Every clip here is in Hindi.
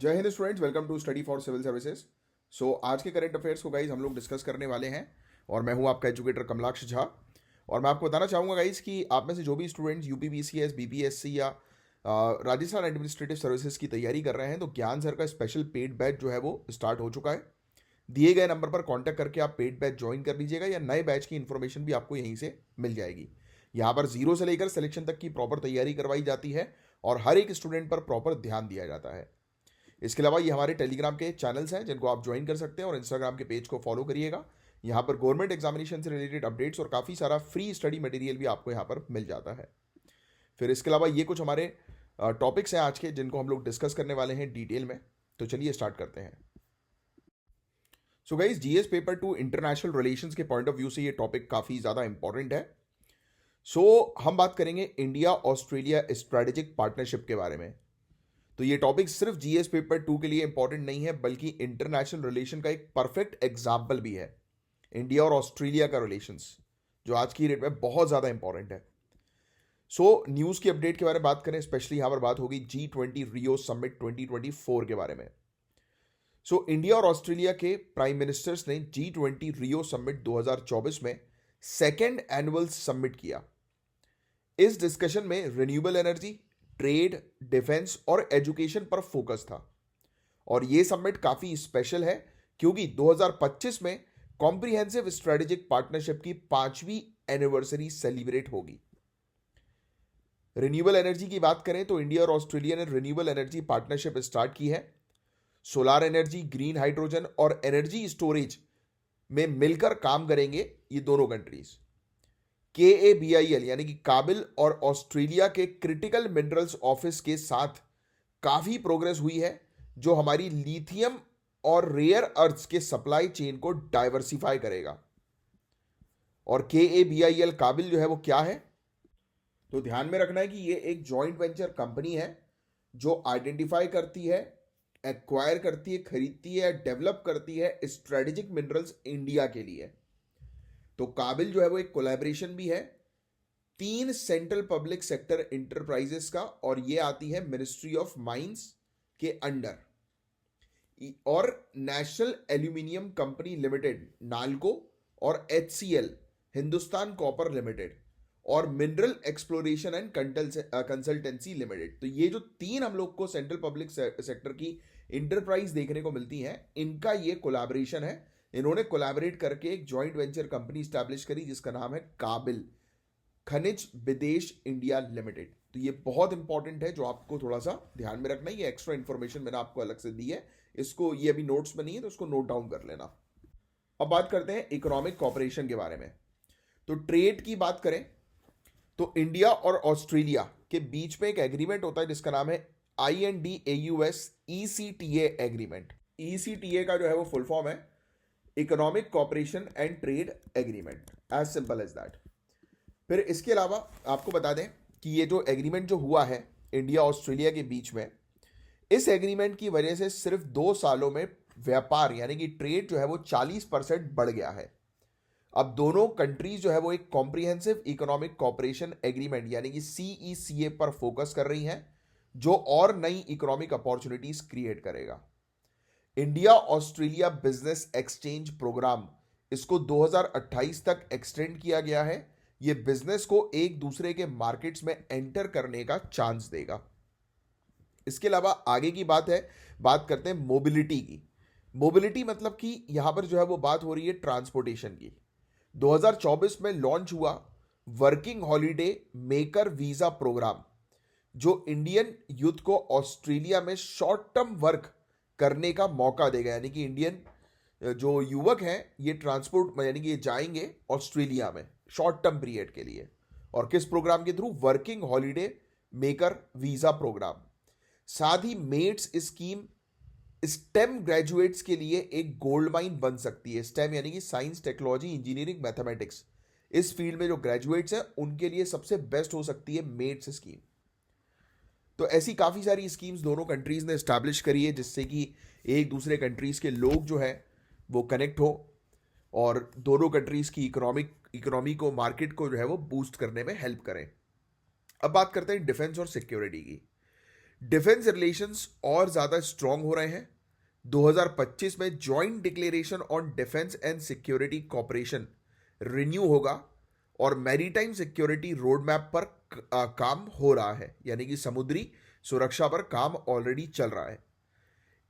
जय हिंद students, welcome to study for civil services. आज के करंट अफेयर्स को गाइज हम लोग डिस्कस करने वाले हैं और मैं हूं आपका एजुकेटर कमलाक्ष झा। और मैं आपको बताना चाहूँगा गाइज कि आप में से जो भी स्टूडेंट्स यूपीपीसीएस, बीपीएससी या राजस्थान एडमिनिस्ट्रेटिव सर्विसेज की तैयारी कर रहे हैं, तो ज्ञान सर का स्पेशल पेड बैच जो है वो स्टार्ट हो चुका है। दिए गए नंबर पर कॉन्टैक्ट करके आप पेड बैच ज्वाइन कर लीजिएगा या नए बैच की इन्फॉर्मेशन भी आपको यहीं से मिल जाएगी। यहाँ पर जीरो से लेकर सिलेक्शन तक की प्रॉपर तैयारी करवाई जाती है और हर एक स्टूडेंट पर प्रॉपर ध्यान दिया जाता है। इसके अलावा ये हमारे टेलीग्राम के चैनल्स हैं जिनको आप ज्वाइन कर सकते हैं और इंस्टाग्राम के पेज को फॉलो करिएगा। यहाँ पर गवर्नमेंट एग्जामिनेशन से रिलेटेड अपडेट्स और काफ़ी सारा फ्री स्टडी मटेरियल भी आपको यहाँ पर मिल जाता है। फिर इसके अलावा ये कुछ हमारे टॉपिक्स हैं आज के जिनको हम लोग डिस्कस करने वाले हैं डिटेल में। तो चलिए स्टार्ट करते हैं। So guys, GS paper 2 international relations के पॉइंट ऑफ व्यू से ये टॉपिक काफ़ी ज़्यादा इंपॉर्टेंट है। हम बात करेंगे इंडिया ऑस्ट्रेलिया स्ट्रेटेजिक पार्टनरशिप के बारे में। तो ये टॉपिक सिर्फ जीएस पेपर 2 के लिए इंपॉर्टेंट नहीं है, बल्कि इंटरनेशनल रिलेशन का एक परफेक्ट एग्जाम्पल भी है। इंडिया और ऑस्ट्रेलिया का रिलेशंस जो आज की डेट में बहुत ज़्यादा इंपॉर्टेंट है। न्यूज़ की अपडेट के बारे में बात करें, स्पेशली यहाँ पर बात होगी G20 रियो समिट 2024 के बारे में। इंडिया और ऑस्ट्रेलिया के प्राइम मिनिस्टर्स ने G20 रियो समिट 2024 में सेकेंड एनुअल समिट किया। इस डिस्कशन में रिन्यूएबल एनर्जी, ट्रेड, डिफेंस और एजुकेशन पर फोकस था। और यह समिट काफी स्पेशल है क्योंकि 2025 में कॉम्प्रिहेंसिव स्ट्रेटेजिक पार्टनरशिप की 5वीं एनिवर्सरी सेलिब्रेट होगी। रिन्यूएबल एनर्जी की बात करें तो इंडिया और ऑस्ट्रेलिया ने रिन्यूएबल एनर्जी पार्टनरशिप स्टार्ट की है। सोलार एनर्जी, ग्रीन हाइड्रोजन और एनर्जी स्टोरेज में मिलकर काम करेंगे ये दोनों कंट्रीज। KABIL यानी कि काबिल और ऑस्ट्रेलिया के क्रिटिकल मिनरल्स ऑफिस के साथ काफी प्रोग्रेस हुई है, जो हमारी लिथियम और रेयर अर्थ्स के सप्लाई चेन को डाइवर्सिफाई करेगा। और KABIL काबिल जो है वो क्या है, तो ध्यान में रखना है कि ये एक जॉइंट वेंचर कंपनी है जो आइडेंटिफाई करती है, एक्वायर करती है, खरीदती है, डेवलप करती है स्ट्रेटेजिक मिनरल्स इंडिया के लिए। तो काबिल जो है वो एक कोलैबोरेशन भी है 3 सेंट्रल पब्लिक सेक्टर इंटरप्राइजेस का, और ये आती है मिनिस्ट्री ऑफ माइंस के अंडर। और national aluminium company limited NALCO और HCL हिंदुस्तान कॉपर लिमिटेड और mineral exploration and consultancy limited. तो ये जो 3 हम लोग को सेंट्रल पब्लिक सेक्टर की इंटरप्राइज देखने को मिलती हैं, इनका ये कोलैबोरेशन है। इन्होंने कोलैबोरेट करके एक जॉइंट वेंचर कंपनी स्टैब्लिश करी जिसका नाम है काबिल, खनिज विदेश इंडिया लिमिटेड। तो ये बहुत इंपॉर्टेंट है, जो आपको थोड़ा सा ध्यान में रखना है। ये एक्स्ट्रा इंफॉर्मेशन मैंने आपको अलग से दी है, इसको ये अभी नोट्स में नहीं है तो इसको नोट डाउन कर लेना। अब बात करते हैं इकोनॉमिक कॉपरेशन के बारे में। तो ट्रेड की बात करें तो इंडिया और ऑस्ट्रेलिया के बीच में एक एग्रीमेंट होता है जिसका नाम है IND-AUS ECTA एग्रीमेंट। ECTA का जो है वो फुल फॉर्म है economic cooperation and trade agreement, as simple as that. फिर इसके अलावा आपको बता दें कि ये जो एग्रीमेंट जो हुआ है इंडिया ऑस्ट्रेलिया के बीच में, इस एग्रीमेंट की वजह से सिर्फ 2 सालों में व्यापार यानी कि ट्रेड जो है वो 40% बढ़ गया है। अब दोनों कंट्रीज जो है वो एक कॉम्प्रिहेंसिव इकोनॉमिक कॉपरेशन एग्रीमेंट यानी कि CECA पर फोकस कर रही हैं, जो और नई इकोनॉमिक अपॉर्चुनिटीज क्रिएट करेगा। India Australia business exchange programme, इसको 2028 तक एक्सटेंड किया गया है। यह बिजनेस को एक दूसरे के मार्केट्स में एंटर करने का चांस देगा। इसके अलावा आगे की बात करते हैं मोबिलिटी की। मोबिलिटी मतलब कि यहां पर जो है वो बात हो रही है ट्रांसपोर्टेशन की। 2024 में लॉन्च हुआ working holiday maker visa programme, जो इंडियन यूथ को ऑस्ट्रेलिया में शॉर्ट टर्म वर्क करने का मौका देगा। यानी कि इंडियन जो युवक हैं ये ट्रांसपोर्ट यानी कि ये जाएंगे ऑस्ट्रेलिया में शॉर्ट टर्म पीरियड के लिए। और किस प्रोग्राम के through? Working holiday maker visa programme. साथ ही मेट्स स्कीम स्टेम ग्रेजुएट्स के लिए एक गोल्ड माइन बन सकती है। स्टेम यानी कि साइंस, टेक्नोलॉजी, इंजीनियरिंग, मैथमेटिक्स, इस फील्ड में जो ग्रेजुएट्स हैं उनके लिए सबसे बेस्ट हो सकती है मेट्स स्कीम। तो ऐसी काफ़ी सारी स्कीम्स दोनों कंट्रीज़ ने इस्टेब्लिश करी है जिससे कि एक दूसरे कंट्रीज़ के लोग जो है वो कनेक्ट हो और दोनों कंट्रीज़ की इकोनॉमी को, मार्केट को जो है वो बूस्ट करने में हेल्प करें। अब बात करते हैं डिफेंस और सिक्योरिटी की। डिफेंस रिलेशंस और ज्यादा स्ट्रांग हो रहे हैं। 2025 में joint declaration on defence and security corporation renew होगा और मैरीटाइम सिक्योरिटी रोड मैप पर काम हो रहा है, यानी कि समुद्री सुरक्षा पर काम ऑलरेडी चल रहा है।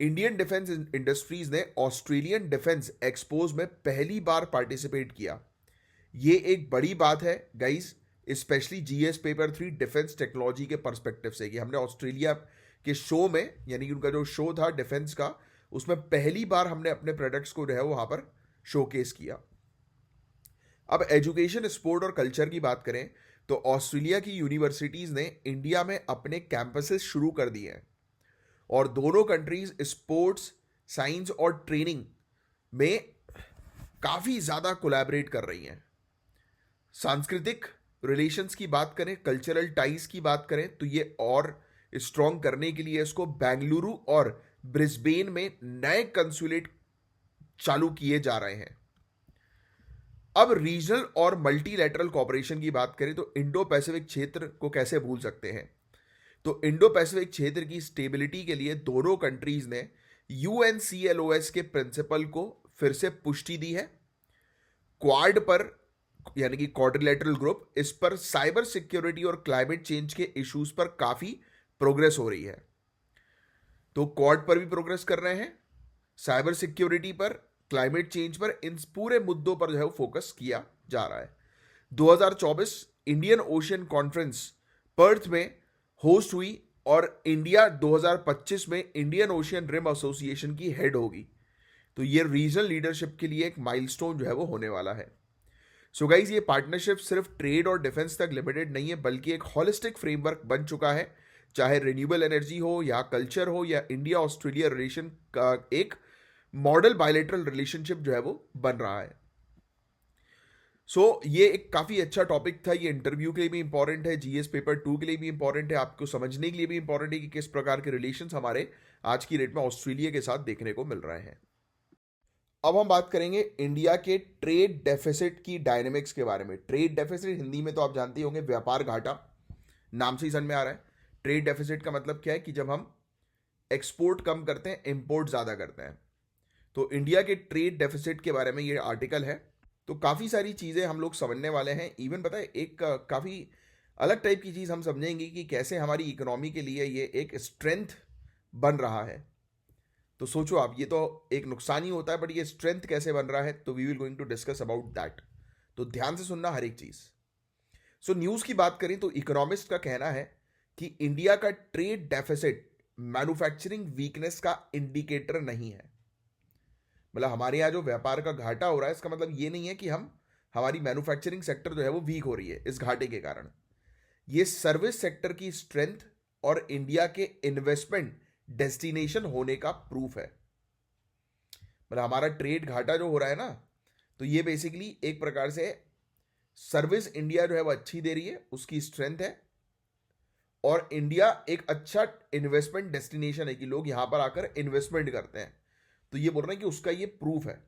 इंडियन डिफेंस इंडस्ट्रीज ने ऑस्ट्रेलियन डिफेंस एक्सपोज में पहली बार पार्टिसिपेट किया। ये एक बड़ी बात है guys, specially GS paper 3 defence technology के पर्सपेक्टिव से, कि हमने ऑस्ट्रेलिया के शो में, यानी कि उनका जो शो था डिफेंस का, उसमें पहली बार हमने अपने प्रोडक्ट्स को जो है वहां पर शोकेस किया। अब एजुकेशन, स्पोर्ट और कल्चर की बात करें तो ऑस्ट्रेलिया की यूनिवर्सिटीज ने इंडिया में अपने कैंपसेस शुरू कर दिए हैं और दोनों कंट्रीज स्पोर्ट्स, साइंस और ट्रेनिंग में काफी ज्यादा कोलैबोरेट कर रही हैं। सांस्कृतिक रिलेशंस की बात करें, कल्चरल टाइज की बात करें तो ये और स्ट्रॉन्ग करने के लिए इसको बेंगलुरु और ब्रिस्बेन में नए कंसुलेट चालू किए जा रहे हैं। अब रीजनल और मल्टीलैटरल कॉपरेशन की बात करें तो इंडो पैसिफिक क्षेत्र को कैसे भूल सकते हैं। तो इंडो पैसिफिक क्षेत्र की स्टेबिलिटी के लिए दोनों कंट्रीज ने यूएनसीएलओएस के प्रिंसिपल को फिर से पुष्टि दी है। क्वाड पर, यानी कि क्वाड्रिलैटरल ग्रुप, इस पर साइबर सिक्योरिटी और क्लाइमेट चेंज के इश्यूज पर काफी प्रोग्रेस हो रही है। तो क्वाड पर भी प्रोग्रेस कर रहे हैं, साइबर सिक्योरिटी पर, क्लाइमेट चेंज पर, इन पूरे मुद्दों पर जो है फोकस किया जा रहा है। 2024 इंडियन ओशियन कॉन्फ्रेंस पर्थ में होस्ट हुई और इंडिया 2025 में इंडियन ओशियन रिम एसोसिएशन की हेड होगी। तो ये रीजनल लीडरशिप के लिए एक माइलस्टोन जो है वो होने वाला है। सो गाइज, ये पार्टनरशिप सिर्फ ट्रेड और डिफेंस तक लिमिटेड नहीं है, बल्कि एक होलिस्टिक फ्रेमवर्क बन चुका है। चाहे रिन्यूएबल एनर्जी हो या कल्चर हो या इंडिया ऑस्ट्रेलिया रिलेशन का एक मॉडल बायलैटरल रिलेशनशिप जो है वो बन रहा है। ये एक काफी अच्छा टॉपिक था। ये इंटरव्यू के लिए भी इंपॉर्टेंट है, जीएस पेपर 2 के लिए भी इंपॉर्टेंट है, आपको समझने के लिए भी इंपॉर्टेंट है कि किस प्रकार के रिलेशंस हमारे आज की डेट में ऑस्ट्रेलिया के साथ देखने को मिल रहे हैं। अब हम बात करेंगे इंडिया के ट्रेड डेफिसिट की डायनेमिक्स के बारे में। ट्रेड डेफिसिट हिंदी में तो आप जानते ही होंगे, व्यापार घाटा, नाम से ही समझ में आ रहा है। ट्रेड डेफिसिट का मतलब क्या है कि जब हम एक्सपोर्ट कम करते हैं, इंपोर्ट ज्यादा करते हैं। तो इंडिया के ट्रेड डेफिसिट के बारे में ये आर्टिकल है। तो काफी सारी चीजें हम लोग समझने वाले हैं। इवन पता है, एक काफी अलग टाइप की चीज हम समझेंगे कि कैसे हमारी इकोनॉमी के लिए ये एक स्ट्रेंथ बन रहा है। तो सोचो आप, ये तो एक नुकसान ही होता है, बट ये स्ट्रेंथ कैसे बन रहा है, तो we will going to discuss about that. तो ध्यान से सुनना हर एक चीज। न्यूज की बात करें तो इकोनॉमिस्ट का कहना है कि इंडिया का ट्रेड डेफिसिट मैन्युफैक्चरिंग वीकनेस का इंडिकेटर नहीं है। मतलब हमारे यहाँ जो व्यापार का घाटा हो रहा है, इसका मतलब ये नहीं है कि हमारी मैन्युफैक्चरिंग सेक्टर जो है वो वीक हो रही है इस घाटे के कारण। ये सर्विस सेक्टर की स्ट्रेंथ और इंडिया के इन्वेस्टमेंट डेस्टिनेशन होने का प्रूफ है। मतलब हमारा ट्रेड घाटा जो हो रहा है ना, तो ये बेसिकली एक प्रकार से सर्विस इंडिया जो है वो अच्छी दे रही है, उसकी स्ट्रेंथ है, और इंडिया एक अच्छा इन्वेस्टमेंट डेस्टिनेशन है कि लोग यहां पर आकर इन्वेस्टमेंट करते हैं। तो ये बोल रहे हैं कि उसका ये प्रूफ है।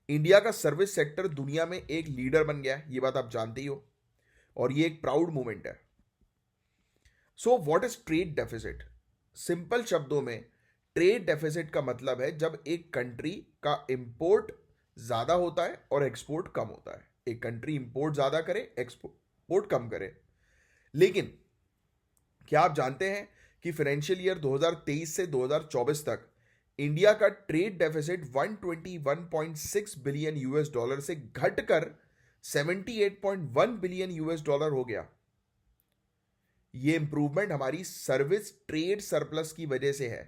इंडिया का सर्विस सेक्टर दुनिया में एक लीडर बन गया है, ये बात आप जानते ही हो, और ये एक प्राउड मोमेंट है। What is trade deficit? Simple शब्दों में ट्रेड डेफिसिट का मतलब है जब एक कंट्री का इंपोर्ट ज्यादा होता है और एक्सपोर्ट कम होता है। एक कंट्री इंपोर्ट ज्यादा करे, एक्सपोर्ट कम करे। लेकिन क्या आप जानते हैं कि फाइनेंशियल ईयर 2023 से 2024 तक इंडिया का trade deficit 121.6 billion US dollar से घटकर 78.1 बिलियन यूएस डॉलर हो गया। यह इंप्रूवमेंट हमारी सर्विस ट्रेड सरप्लस की वजह से है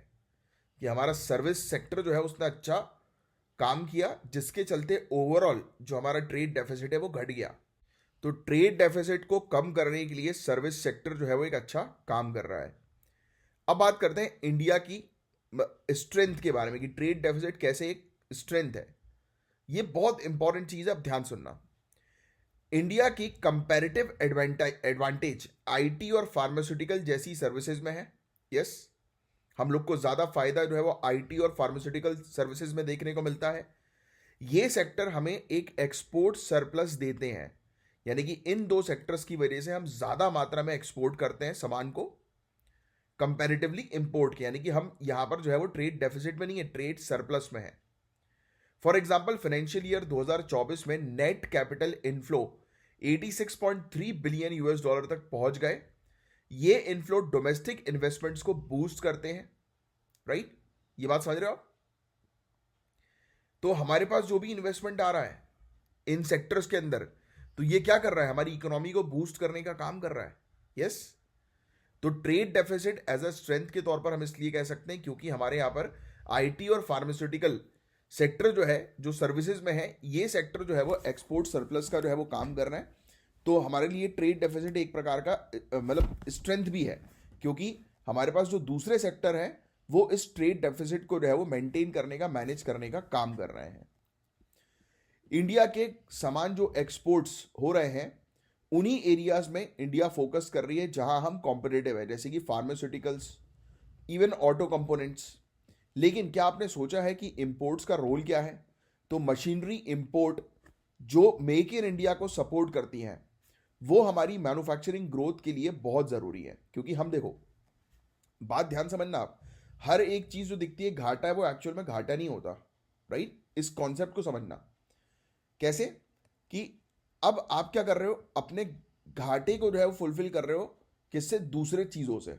कि हमारा सर्विस सेक्टर जो है उसने अच्छा काम किया, जिसके चलते ओवरऑल जो हमारा ट्रेड डेफिसिट है वो घट गया। तो ट्रेड डेफिसिट को कम करने के लिए सर्विस सेक्टर जो है वो एक अच्छा काम कर रहा है। अब बात करते हैं इंडिया की स्ट्रेंथ के बारे में कि ट्रेड डेफिसिट कैसे एक स्ट्रेंथ है। ये बहुत इंपॉर्टेंट चीज है, अब ध्यान सुनना। इंडिया की कंपैरेटिव एडवांटेज आईटी और फार्मास्यूटिकल जैसी सर्विसेज में है। यस, हम लोग को ज्यादा फायदा जो है वो आईटी और फार्मास्यूटिकल सर्विसेज में देखने को मिलता है। ये सेक्टर हमें एक एक्सपोर्ट सरप्लस देते हैं, यानी कि इन दो सेक्टर्स की वजह से हम ज्यादा मात्रा में एक्सपोर्ट करते हैं सामान को। कंपैरेटिवली इंपोर्ट के, यानी कि हम यहां पर जो है वो ट्रेड डेफिसिट में नहीं है, ट्रेड सरप्लस में है। फॉर एग्जांपल फाइनेंशियल ईयर 2024 में net capital inflow 86.3 billion US dollar तक पहुंच गए। ये इनफ्लो डोमेस्टिक इन्वेस्टमेंट्स को बूस्ट करते हैं, राइट? ये बात समझ रहे हो आप? तो हमारे पास जो भी इन्वेस्टमेंट आ रहा है इन सेक्टर्स के अंदर, तो ये क्या कर रहा है, हमारी इकोनॉमी को बूस्ट करने का काम कर रहा है। यस। तो trade deficit as a strength के तौर पर हम इसलिए कह सकते हैं क्योंकि हमारे यहां पर आईटी और फार्मास्यूटिकल सेक्टर जो है, जो सर्विसेज में है, ये सेक्टर जो है वो एक्सपोर्ट सरप्लस का जो है वो काम कर रहे हैं। तो हमारे लिए ट्रेड डेफिसिट एक प्रकार का मतलब स्ट्रेंथ भी है, क्योंकि हमारे पास जो दूसरे सेक्टर हैं वो इस ट्रेड डेफिसिट को जो है वो मेंटेन करने का, मैनेज करने का काम कर रहे हैं। इंडिया के सामान जो एक्सपोर्ट्स हो रहे हैं उन्हीं एरियाज में इंडिया फोकस कर रही है जहां हम कॉम्पिटिटिव है, जैसे कि फार्मास्यूटिकल्स, इवन ऑटो कंपोनेंट्स। लेकिन क्या आपने सोचा है कि इंपोर्ट्स का रोल क्या है? तो मशीनरी इंपोर्ट जो मेक इन इंडिया को सपोर्ट करती हैं, वो हमारी मैन्युफैक्चरिंग ग्रोथ के लिए बहुत जरूरी है। क्योंकि हम देखो, बात ध्यान समझना आप, हर एक चीज जो दिखती है घाटा है वो एक्चुअल में घाटा नहीं होता, राइट? इस कॉन्सेप्ट को समझना। कैसे? कि अब आप क्या कर रहे हो, अपने घाटे को जो है वो फुलफिल कर रहे हो किससे? दूसरे चीजों से।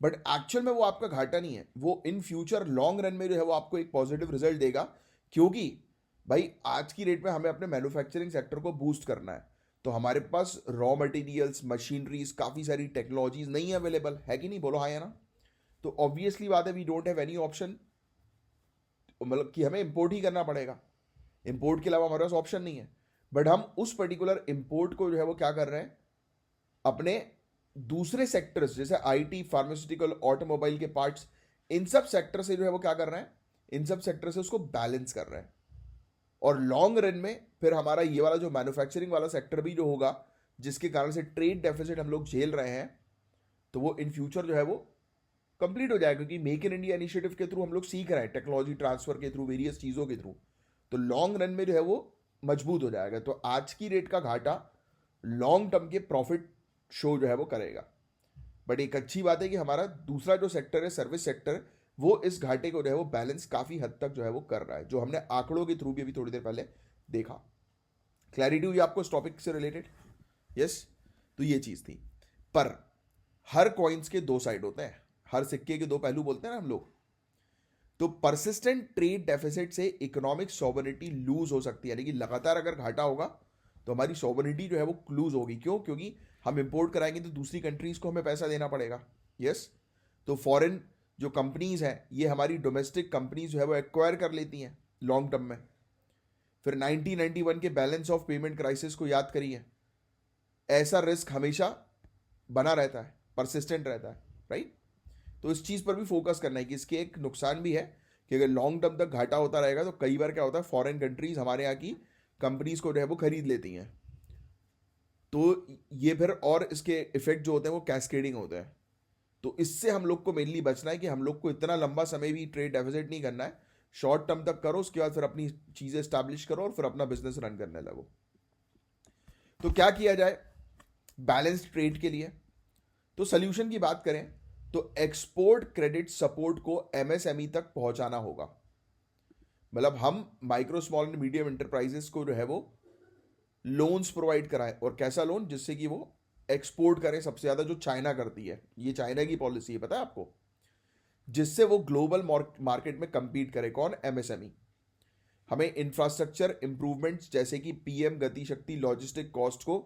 बट एक्चुअल में वो आपका घाटा नहीं है, वो इन फ्यूचर लॉन्ग रन में जो है वो आपको एक पॉजिटिव रिजल्ट देगा। क्योंकि भाई आज की डेट में हमें अपने मैन्युफैक्चरिंग सेक्टर को बूस्ट करना है, तो हमारे पास रॉ मटेरियल्स, मशीनरीज, काफ़ी सारी टेक्नोलॉजीज नहीं अवेलेबल है कि नहीं? बोलो हाँ या ना? तो ऑब्वियसली बात है, we don't have any option, मतलब कि हमें इंपोर्ट ही करना पड़ेगा। इंपोर्ट के अलावा हमारे पास ऑप्शन नहीं है। बट हम उस पर्टिकुलर इंपोर्ट को जो है वो क्या कर रहे हैं, अपने दूसरे सेक्टर्स जैसे आईटी, फार्मास्यूटिकल, ऑटोमोबाइल के पार्ट्स, इन सब सेक्टर से जो है वो क्या कर रहे हैं, इन सब सेक्टर से उसको बैलेंस कर रहे हैं। और लॉन्ग रन में फिर हमारा ये वाला जो मैन्युफैक्चरिंग वाला सेक्टर भी जो होगा, जिसके कारण से ट्रेड डेफिसिट हम लोग झेल रहे हैं, तो वो इन फ्यूचर जो है वो कंप्लीट हो जाएगा। क्योंकि मेक इन इंडिया इनिशिएटिव के थ्रू हम लोग सीख रहे हैं, टेक्नोलॉजी ट्रांसफर के थ्रू, वेरियस चीज़ों के थ्रू, तो लॉन्ग रन में जो है वो मजबूत हो जाएगा। तो आज की रेट का घाटा लॉन्ग टर्म के प्रॉफिट शो जो है वो करेगा। बट एक अच्छी बात है कि हमारा दूसरा जो सेक्टर है, सर्विस सेक्टर, वो इस घाटे को जो है वो बैलेंस काफ़ी हद तक जो है वो कर रहा है, जो हमने आंकड़ों के थ्रू भी अभी थोड़ी देर पहले देखा। क्लैरिटी हुई आपको इस टॉपिक से रिलेटेड? यस। तो ये चीज़ थी। पर हर कॉइन्स के दो साइड होते हैं, हर सिक्के के दो पहलू बोलते हैं ना हम लोग। तो परसिस्टेंट ट्रेड डेफिसिट से इकोनॉमिक सॉवरेनिटी लूज हो सकती है, यानी कि लगातार अगर घाटा होगा तो हमारी सॉवरेनिटी जो है वो लूज होगी। क्यों? क्योंकि हम इंपोर्ट कराएंगे तो दूसरी कंट्रीज को हमें पैसा देना पड़ेगा। यस। तो फॉरेन जो कंपनीज हैं, ये हमारी डोमेस्टिक कंपनीज जो है वो एक्वायर कर लेती हैं लॉन्ग टर्म में। फिर 1991 के बैलेंस ऑफ पेमेंट क्राइसिस को याद करिए, ऐसा रिस्क हमेशा बना रहता है, परसिस्टेंट रहता है, राइट? तो इस चीज़ पर भी फोकस करना है कि इसके एक नुकसान भी है कि अगर लॉन्ग टर्म तक घाटा होता रहेगा तो कई बार क्या होता है, फॉरेन कंट्रीज हमारे यहाँ की कंपनीज को जो है वो खरीद लेती हैं। तो ये फिर और इसके इफेक्ट जो होते हैं वो कैस्केडिंग होते हैं। तो इससे हम लोग को मेनली बचना है कि हम लोग को इतना लंबा समय भी ट्रेड डेफिसिट नहीं करना है। शॉर्ट टर्म तक करो, उसके बाद फिर अपनी चीज़ें स्टैब्लिश करो और फिर अपना बिजनेस रन करने लगो। तो क्या किया जाए बैलेंस्ड ट्रेड के लिए? तो सोल्यूशन की बात करें तो एक्सपोर्ट क्रेडिट सपोर्ट को एमएसएमई तक पहुंचाना होगा। मतलब हम micro small and medium enterprises को जो है वो लोन्स प्रोवाइड कराएं। और कैसा लोन? जिससे कि वो एक्सपोर्ट करें सबसे ज़्यादा, जो चाइना करती है। ये चाइना की पॉलिसी है, पता है आपको? जिससे वो ग्लोबल मार्केट में compete करे। कौन? एमएसएमई। हमें इंफ्रास्ट्रक्चर इंप्रूवमेंट्स जैसे कि पीएम गति शक्ति लॉजिस्टिक कॉस्ट को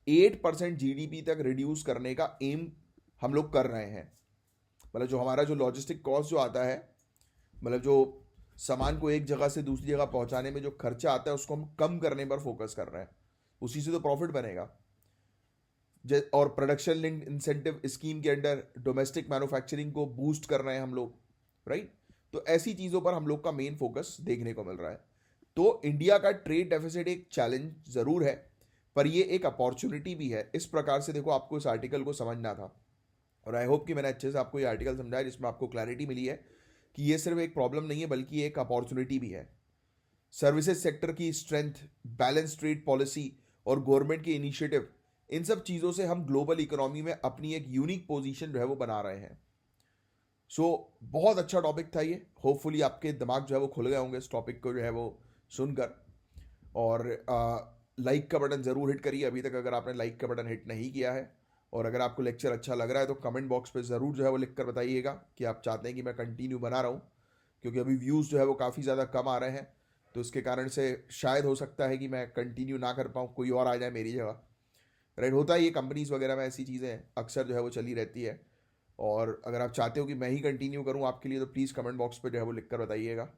8% जीडीपी तक रिड्यूस करने का एम हम लोग कर रहे हैं। मतलब जो हमारा जो लॉजिस्टिक कॉस्ट जो आता है, मतलब जो सामान को एक जगह से दूसरी जगह पहुंचाने में जो खर्चा आता है, उसको हम कम करने पर फोकस कर रहे हैं। उसी से तो प्रॉफिट बनेगा। और प्रोडक्शन लिंक्ड इंसेंटिव स्कीम के अंडर डोमेस्टिक मैन्युफैक्चरिंग को बूस्ट कर रहे हैं हम लोग, राइट? तो ऐसी चीज़ों पर हम लोग का मेन फोकस देखने को मिल रहा है। तो इंडिया का ट्रेड डेफिसिट एक चैलेंज ज़रूर है, पर ये एक अपॉर्चुनिटी भी है। इस प्रकार से देखो, आपको इस आर्टिकल को समझना था, और आई होप कि मैंने अच्छे से आपको ये आर्टिकल समझाया, जिसमें आपको क्लैरिटी मिली है कि ये सिर्फ एक प्रॉब्लम नहीं है बल्कि एक अपॉर्चुनिटी भी है। सर्विसेज सेक्टर की स्ट्रेंथ, बैलेंस ट्रेड पॉलिसी और गवर्नमेंट के इनिशिएटिव, इन सब चीज़ों से हम ग्लोबल इकोनॉमी में अपनी एक यूनिक पोजीशन जो है वो बना रहे हैं। सो बहुत अच्छा टॉपिक था ये, होपफुली आपके दिमाग जो है वो खुल गए होंगे इस टॉपिक को जो है वो सुनकर। और लाइक का बटन ज़रूर हिट करिए अभी तक अगर आपने लाइक का बटन हिट नहीं किया है। और अगर आपको लेक्चर अच्छा लग रहा है तो कमेंट बॉक्स पे ज़रूर जो है वो लिख कर बताइएगा कि आप चाहते हैं कि मैं कंटिन्यू बना रहा हूँ, क्योंकि अभी व्यूज़ जो है वो काफ़ी ज़्यादा कम आ रहे हैं। तो इसके कारण से शायद हो सकता है कि मैं कंटिन्यू ना कर पाऊँ, कोई और आ जाए मेरी जगह। राइट, होता है ये कंपनीज वगैरह में, ऐसी चीज़ें अक्सर जो है वो चली रहती है। और अगर आप चाहते हो कि मैं ही कंटिन्यू करूँ आपके लिए तो प्लीज़ कमेंट बॉक्स पे जो है वो लिख कर बताइएगा।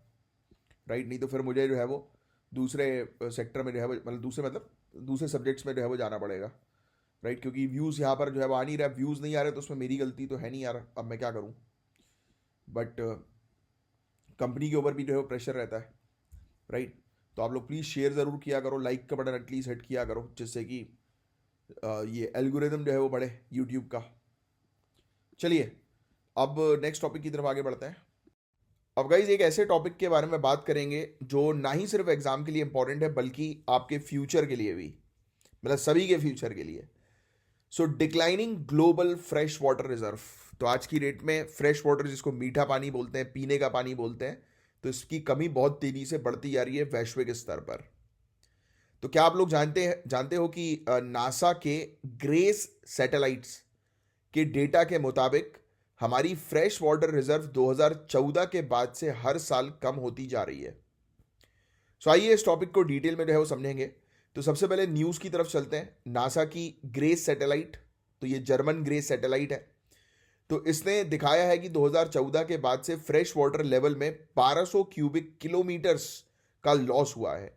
राइट, नहीं तो फिर मुझे जो है वो दूसरे सेक्टर में जो है वो मतलब दूसरे सब्जेक्ट्स में जो है वो जाना पड़ेगा। राइट, क्योंकि व्यूज़ यहाँ पर जो है वो आ नहीं रहा, व्यूज़ नहीं आ रहे तो उसमें मेरी गलती तो है नहीं यार, अब मैं क्या करूँ। बट कंपनी के ऊपर भी जो है वो प्रेशर रहता है। राइट, तो आप लोग प्लीज़ शेयर ज़रूर किया करो, लाइक का बटन एटलीस्ट हिट किया करो, जिससे कि ये एल्गोरिदम जो है वो बढ़े यूट्यूब का। चलिए अब नेक्स्ट टॉपिक की तरफ आगे बढ़ते हैं। अब गाइज एक ऐसे टॉपिक के बारे में बात करेंगे जो ना ही सिर्फ एग्जाम के लिए इंपॉर्टेंट है बल्कि आपके फ्यूचर के लिए भी, मतलब सभी के फ्यूचर के लिए। So declining global fresh water reserve. तो आज की डेट में फ्रेश वाटर, जिसको मीठा पानी बोलते हैं, पीने का पानी बोलते हैं, तो इसकी कमी बहुत तेजी से बढ़ती जा रही है वैश्विक स्तर पर। तो क्या आप लोग जानते हो कि नासा के ग्रेस सैटेलाइट्स के डेटा के मुताबिक हमारी फ्रेश वाटर रिजर्व 2014 के बाद से हर साल कम होती जा रही है। सो आइए इस टॉपिक को डिटेल में जो है वो समझेंगे। तो सबसे पहले न्यूज़ की तरफ चलते हैं। नासा की ग्रेस सैटेलाइट, तो ये जर्मन ग्रेस सैटेलाइट है, तो इसने दिखाया है कि 2014 के बाद से फ्रेश वाटर लेवल में 1200 क्यूबिक किलोमीटर्स का लॉस हुआ है।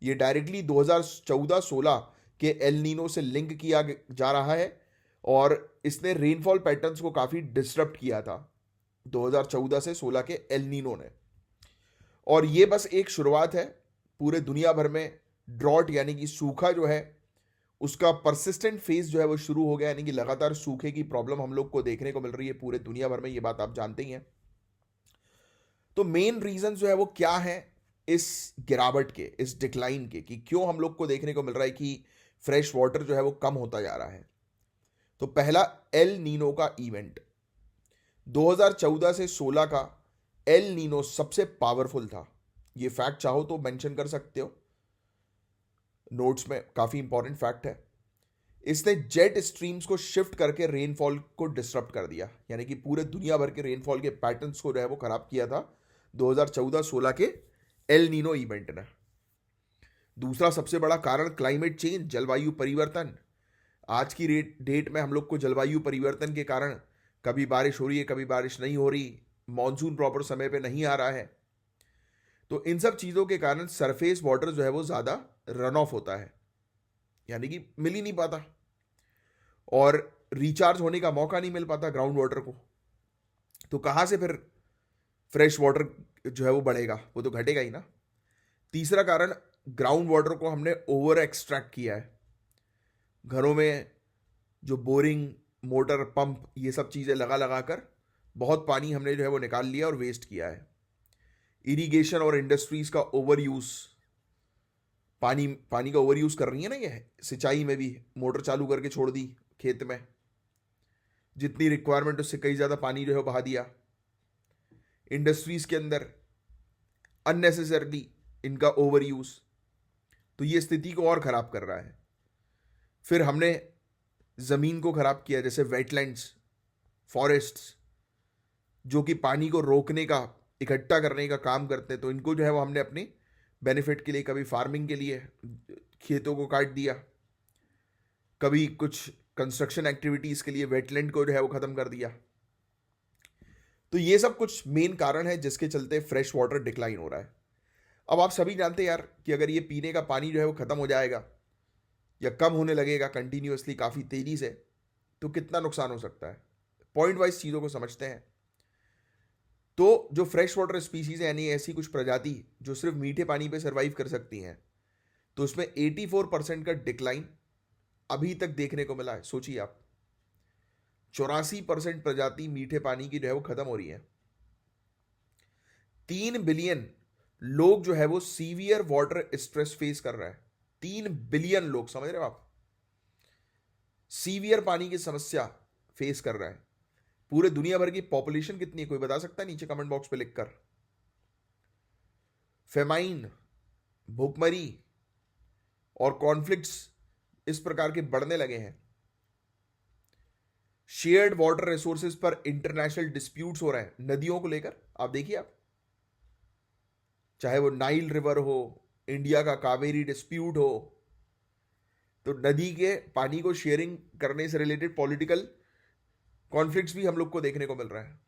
ये डायरेक्टली 2014-16 के एल नीनो से लिंक किया जा रहा है और इसने रेनफॉल पैटर्न्स को काफ़ी डिस्टर्ब किया था 2014 से 16 के एल नीनो ने। और ये बस एक शुरुआत है, पूरे दुनिया भर में ड्रॉट यानी कि सूखा जो है उसका परसिस्टेंट फेज जो है वो शुरू हो गया, यानी कि लगातार सूखे की प्रॉब्लम हम लोग को देखने को मिल रही है पूरे दुनिया भर में, ये बात आप जानते ही हैं। तो मेन रीजन जो है वो क्या है इस गिरावट के, इस डिक्लाइन के, कि क्यों हम लोग को देखने को मिल रहा है कि फ्रेश वाटर जो है वो कम होता जा रहा है। तो पहला, एल नीनो का इवेंट। 2014 से 16 का एल नीनो सबसे पावरफुल था। ये फैक्ट चाहो तो मेंशन कर सकते हो नोट्स में, काफी इंपॉर्टेंट फैक्ट है। इसने जेट स्ट्रीम्स को शिफ्ट करके रेनफॉल को डिसरप्ट कर दिया, यानी कि पूरे दुनिया भर के रेनफॉल के पैटर्न्स को जो है वो खराब किया था 2014-16 के एल नीनो इवेंट ने। दूसरा सबसे बड़ा कारण क्लाइमेट चेंज, जलवायु परिवर्तन। आज की डेट में हम लोग को जलवायु परिवर्तन के कारण कभी बारिश हो रही है, कभी बारिश नहीं हो रही, मॉनसून प्रॉपर समय पे नहीं आ रहा है। तो इन सब चीज़ों के कारण सरफेस वाटर जो है वो ज़्यादा रन ऑफ होता है, यानी कि मिल ही नहीं पाता, और रिचार्ज होने का मौका नहीं मिल पाता ग्राउंड वाटर को। तो कहाँ से फिर फ्रेश वाटर जो है वो बढ़ेगा, वो तो घटेगा ही ना। तीसरा कारण, ग्राउंड वाटर को हमने ओवर एक्सट्रैक्ट किया है। घरों में जो बोरिंग, मोटर, पंप, ये सब चीज़ें लगा लगा कर बहुत पानी हमने जो है वो निकाल लिया और वेस्ट किया है। इरिगेशन और इंडस्ट्रीज का ओवर यूज़, पानी का ओवर यूज़ कर रही है ना ये, सिंचाई में भी मोटर चालू करके छोड़ दी खेत में, जितनी रिक्वायरमेंट उससे कई ज़्यादा पानी जो है बहा दिया। इंडस्ट्रीज के अंदर अननेसेसरली इनका ओवर यूज़, तो ये स्थिति को और ख़राब कर रहा है। फिर हमने ज़मीन को ख़राब किया, जैसे वेटलैंड्स, फॉरेस्ट्स, जो कि पानी को रोकने का, इकट्ठा करने का काम करते हैं, तो इनको जो है वो हमने अपने बेनिफिट के लिए, कभी फार्मिंग के लिए खेतों को काट दिया, कभी कुछ कंस्ट्रक्शन एक्टिविटीज़ के लिए वेटलैंड को जो है वो ख़त्म कर दिया। तो ये सब कुछ मेन कारण है जिसके चलते फ्रेश वाटर डिक्लाइन हो रहा है। अब आप सभी जानते हैं यार कि अगर ये पीने का पानी जो है वो ख़त्म हो जाएगा या कम होने लगेगा कंटिन्यूअसली काफ़ी तेज़ी से, तो कितना नुकसान हो सकता है। पॉइंट वाइज चीज़ों को समझते हैं। तो जो फ्रेश वाटर स्पीसीज है, यानी ऐसी कुछ प्रजाति जो सिर्फ मीठे पानी पे सर्वाइव कर सकती हैं, तो उसमें 84% का डिक्लाइन अभी तक देखने को मिला है। सोचिए आप, 84% प्रजाति मीठे पानी की जो है वो खत्म हो रही है। 3 बिलियन लोग जो है वो सीवियर वाटर स्ट्रेस फेस कर रहा है। 3 बिलियन लोग, समझ रहे हो आप, सीवियर पानी की समस्या फेस कर रहा है। पूरे दुनिया भर की पॉपुलेशन कितनी है, कोई बता सकता है नीचे कमेंट बॉक्स पे लिखकर? फेमाइन, भूखमरी और कॉन्फ्लिक्ट्स इस प्रकार के बढ़ने लगे हैं। शेयर्ड वाटर रिसोर्सेज पर इंटरनेशनल डिस्प्यूट्स हो रहे हैं नदियों को लेकर। आप देखिए, आप चाहे वो नाइल रिवर हो, इंडिया का कावेरी डिस्प्यूट हो, तो नदी के पानी को शेयरिंग करने से रिलेटेड पॉलिटिकल कॉन्फ्लिक्ट्स भी हम लोग को देखने को मिल रहा है।